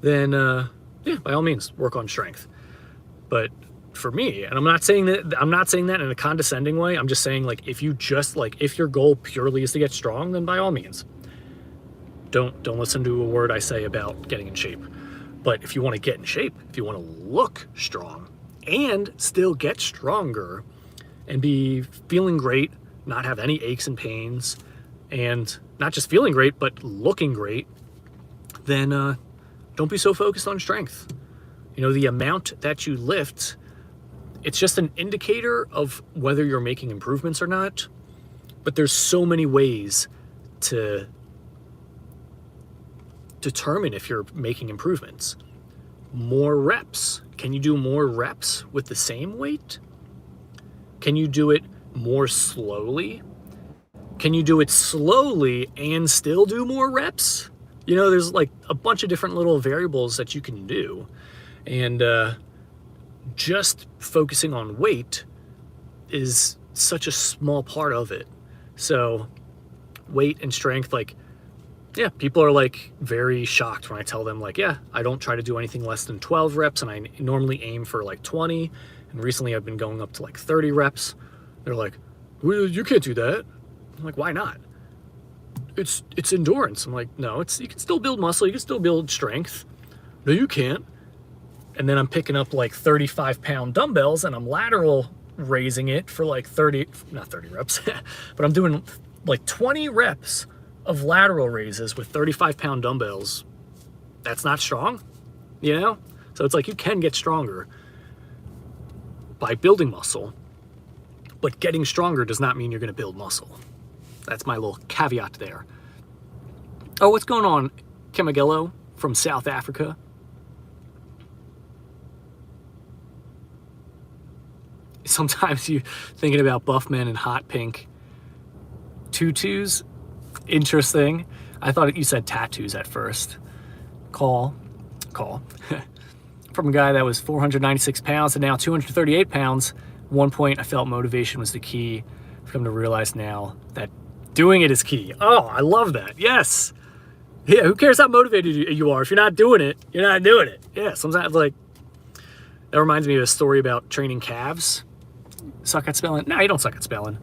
then yeah, by all means, work on strength. But for me, and I'm not saying that in a condescending way, I'm just saying like if your goal purely is to get strong, then by all means, don't listen to a word I say about getting in shape. But if you want to get in shape, if you want to look strong and still get stronger and be feeling great, not have any aches and pains, and not just feeling great, but looking great, then don't be so focused on strength. You know, the amount that you lift, it's just an indicator of whether you're making improvements or not. But there's so many ways to determine if you're making improvements. More reps. Can you do more reps with the same weight? Can you do it more slowly? Can you do it slowly and still do more reps? You know, there's like a bunch of different little variables that you can do. And just focusing on weight is such a small part of it. So weight and strength, like, yeah, people are like very shocked when I tell them like, yeah, I don't try to do anything less than 12 reps and I normally aim for like 20. And recently I've been going up to like 30 reps. They're like, well, you can't do that. I'm like, why not? It's endurance. I'm like, no, you can still build muscle. You can still build strength. No, you can't. And then I'm picking up like 35-pound dumbbells and I'm lateral raising it for like not 30 reps, but I'm doing like 20 reps of lateral raises with 35-pound dumbbells. That's not strong, you know? So it's like you can get stronger by building muscle, but getting stronger does not mean you're going to build muscle. That's my little caveat there. Oh, what's going on, Kemagello from South Africa? Sometimes you thinking about buff men in hot pink tutus. Interesting. I thought you said tattoos at first. Call. From a guy that was 496 pounds and now 238 pounds. At one point I felt motivation was the key. I've come to realize now that doing it is key. Oh, I love that. Yes. Yeah, who cares how motivated you are? If you're not doing it, you're not doing it. Yeah, sometimes like, that reminds me of a story about training calves. Suck at spelling? No, you don't suck at spelling.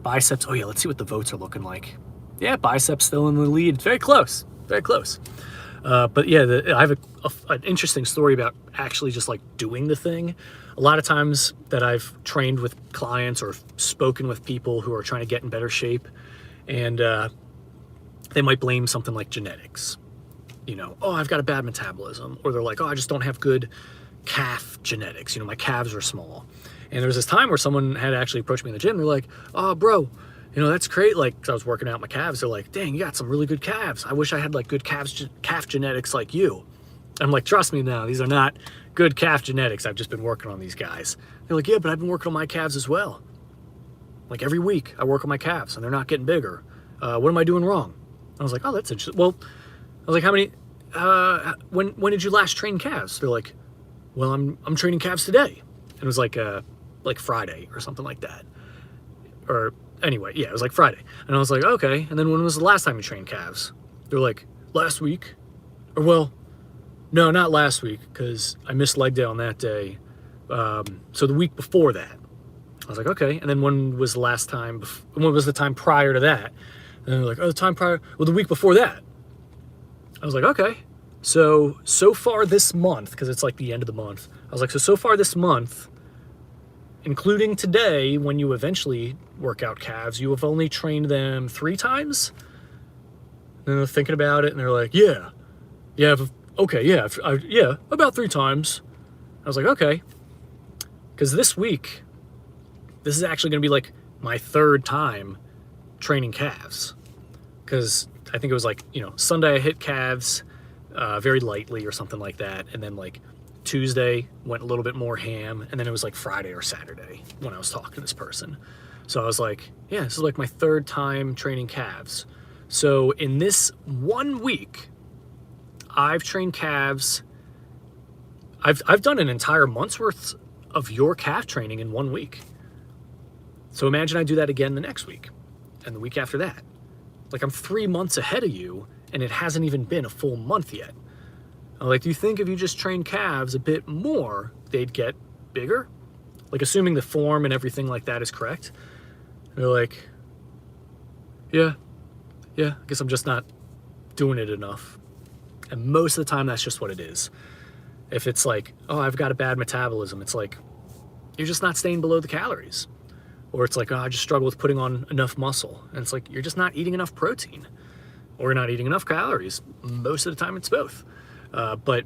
Biceps. Oh yeah, let's see what the votes are looking like. Yeah, Biceps still in the lead. It's very close. Very close. But yeah, I have an interesting story about actually just like doing the thing. A lot of times that I've trained with clients or spoken with people who are trying to get in better shape, and they might blame something like genetics. You know, oh, I've got a bad metabolism. Or they're like, oh, I just don't have good calf genetics. You know, my calves are small. And there was this time where someone had actually approached me in the gym. They're like, oh, bro, you know, that's great. Like, 'cause I was working out my calves. They're like, dang, you got some really good calves. I wish I had like good calf genetics like you. I'm like, trust me now, these are not good calf genetics. I've just been working on these guys. They're like, yeah, but I've been working on my calves as well. Like every week I work on my calves and they're not getting bigger. What am I doing wrong? I was like, oh, that's interesting. Well, I was like, how many, when did you last train calves? They're like, well, I'm training calves today. And it was like Friday or something like that. Or anyway, yeah, it was like Friday. And I was like, okay. And then when was the last time you trained calves? They're like, last week. Or well, no, not last week, because I missed leg day on that day. So the week before that. I was like, okay. And then when was the last time, when was the time prior to that? And they're like, oh, the time prior, well, the week before that. I was like, okay. So far this month, because it's like the end of the month, I was like, so far this month, including today, when you eventually work out calves, you have only trained them 3 times? And they're thinking about it, and they're like, yeah, okay, yeah, about 3 times. I was like, okay. Because this week, this is actually going to be like my 3rd time training calves. Because I think it was like, you know, Sunday I hit calves very lightly or something like that. And then like Tuesday went a little bit more ham, and then it was like Friday or Saturday when I was talking to this person. So I was like, yeah, this is like my 3rd time training calves. So in this 1 week, I've trained calves. I've done an entire month's worth of your calf training in 1 week. So imagine I do that again the next week and the week after that. Like, I'm 3 months ahead of you, and it hasn't even been a full month yet. I'm like, do you think if you just train calves a bit more, they'd get bigger? Like, assuming the form and everything like that is correct. They're like, yeah, I guess I'm just not doing it enough. And most of the time, that's just what it is. If it's like, oh, I've got a bad metabolism, it's like, you're just not staying below the calories. Or it's like, oh, I just struggle with putting on enough muscle. And it's like, you're just not eating enough protein. Or you're not eating enough calories. Most of the time, it's both. But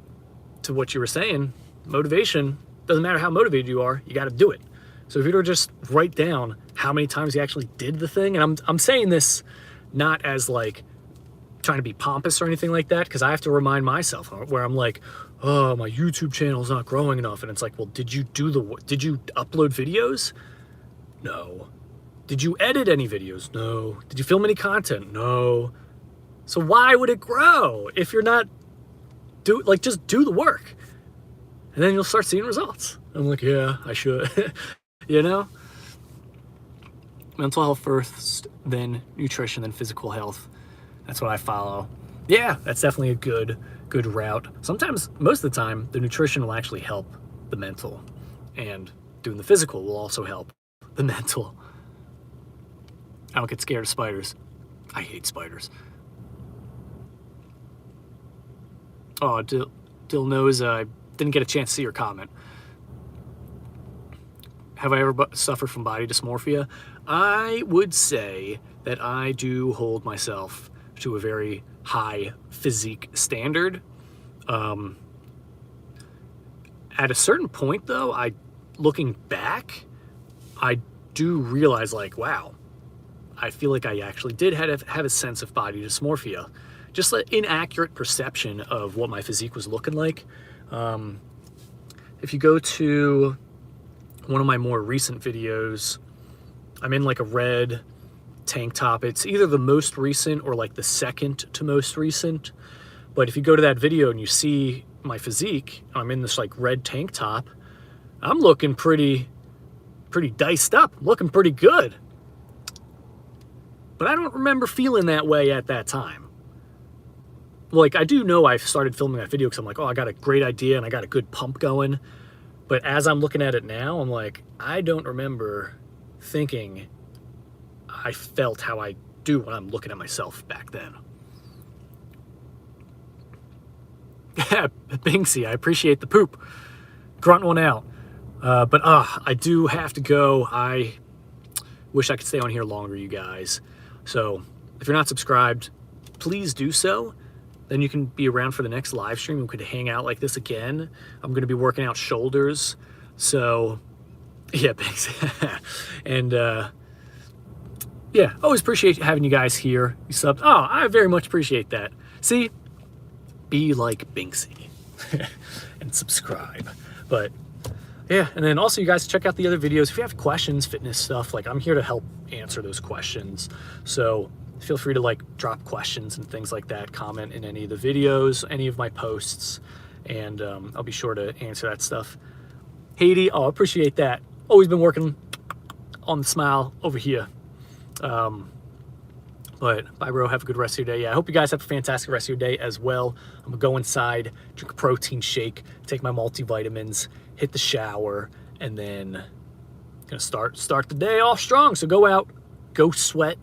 to what you were saying, motivation, doesn't matter how motivated you are, you got to do it. So if you were to just write down how many times you actually did the thing, and I'm saying this not as like trying to be pompous or anything like that, because I have to remind myself where I'm like, oh, my YouTube channel is not growing enough. And it's like, well, did you upload videos? No. Did you edit any videos? No. Did you film any content? No. So why would it grow if you're not just do the work, and then you'll start seeing results. I'm like, yeah, I should. You know, mental health first, then nutrition, then physical health. That's what I follow. Yeah, that's definitely a good route. Sometimes, most of the time, the nutrition will actually help the mental, and doing the physical will also help the mental. I don't get scared of spiders. I hate spiders. Oh, Dill knows I didn't get a chance to see your comment. Have I ever suffered from body dysmorphia? I would say that I do hold myself to a very high physique standard. At a certain point, though, looking back, I do realize, like, wow, I feel like I actually did have a sense of body dysmorphia. Just an inaccurate perception of what my physique was looking like. If you go to one of my more recent videos, I'm in like a red tank top. It's either the most recent or like the second to most recent. But if you go to that video and you see my physique, I'm in this like red tank top, I'm looking pretty diced up, looking pretty good. But I don't remember feeling that way at that time. Like, I do know I started filming that video because I'm like, oh, I got a great idea and I got a good pump going. But as I'm looking at it now, I'm like, I don't remember thinking I felt how I do when I'm looking at myself back then. Binksy, I appreciate the poop. Grunt one out. But I do have to go. I wish I could stay on here longer, you guys. So if you're not subscribed, please do so. Then you can be around for the next live stream. We could hang out like this again. I'm going to be working out shoulders. So, yeah, thanks. And, yeah, always appreciate having you guys here. You subs. Oh, I very much appreciate that. See? Be like Binksy. And subscribe. But, yeah, and then also you guys check out the other videos. If you have questions, fitness stuff, like, I'm here to help answer those questions. So feel free to like drop questions and things like that, comment in any of the videos, any of my posts, and I'll be sure to answer that stuff. Haiti, oh, I appreciate that. Always been working on the smile over here. But bye, bro. Have a good rest of your day. Yeah, I hope you guys have a fantastic rest of your day as well. I'm gonna go inside, drink a protein shake, take my multivitamins, hit the shower, and then gonna start the day off strong. So go out, go sweat,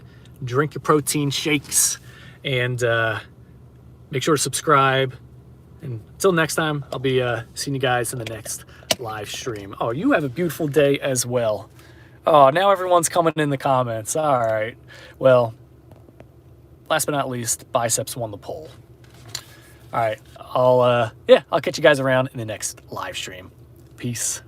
drink your protein shakes, and make sure to subscribe. And until next time, I'll be seeing you guys in the next live stream. Oh, you have a beautiful day as well. Oh, now everyone's coming in the comments. All right. Well, last but not least, Biceps won the poll. All right. I'll catch you guys around in the next live stream. Peace.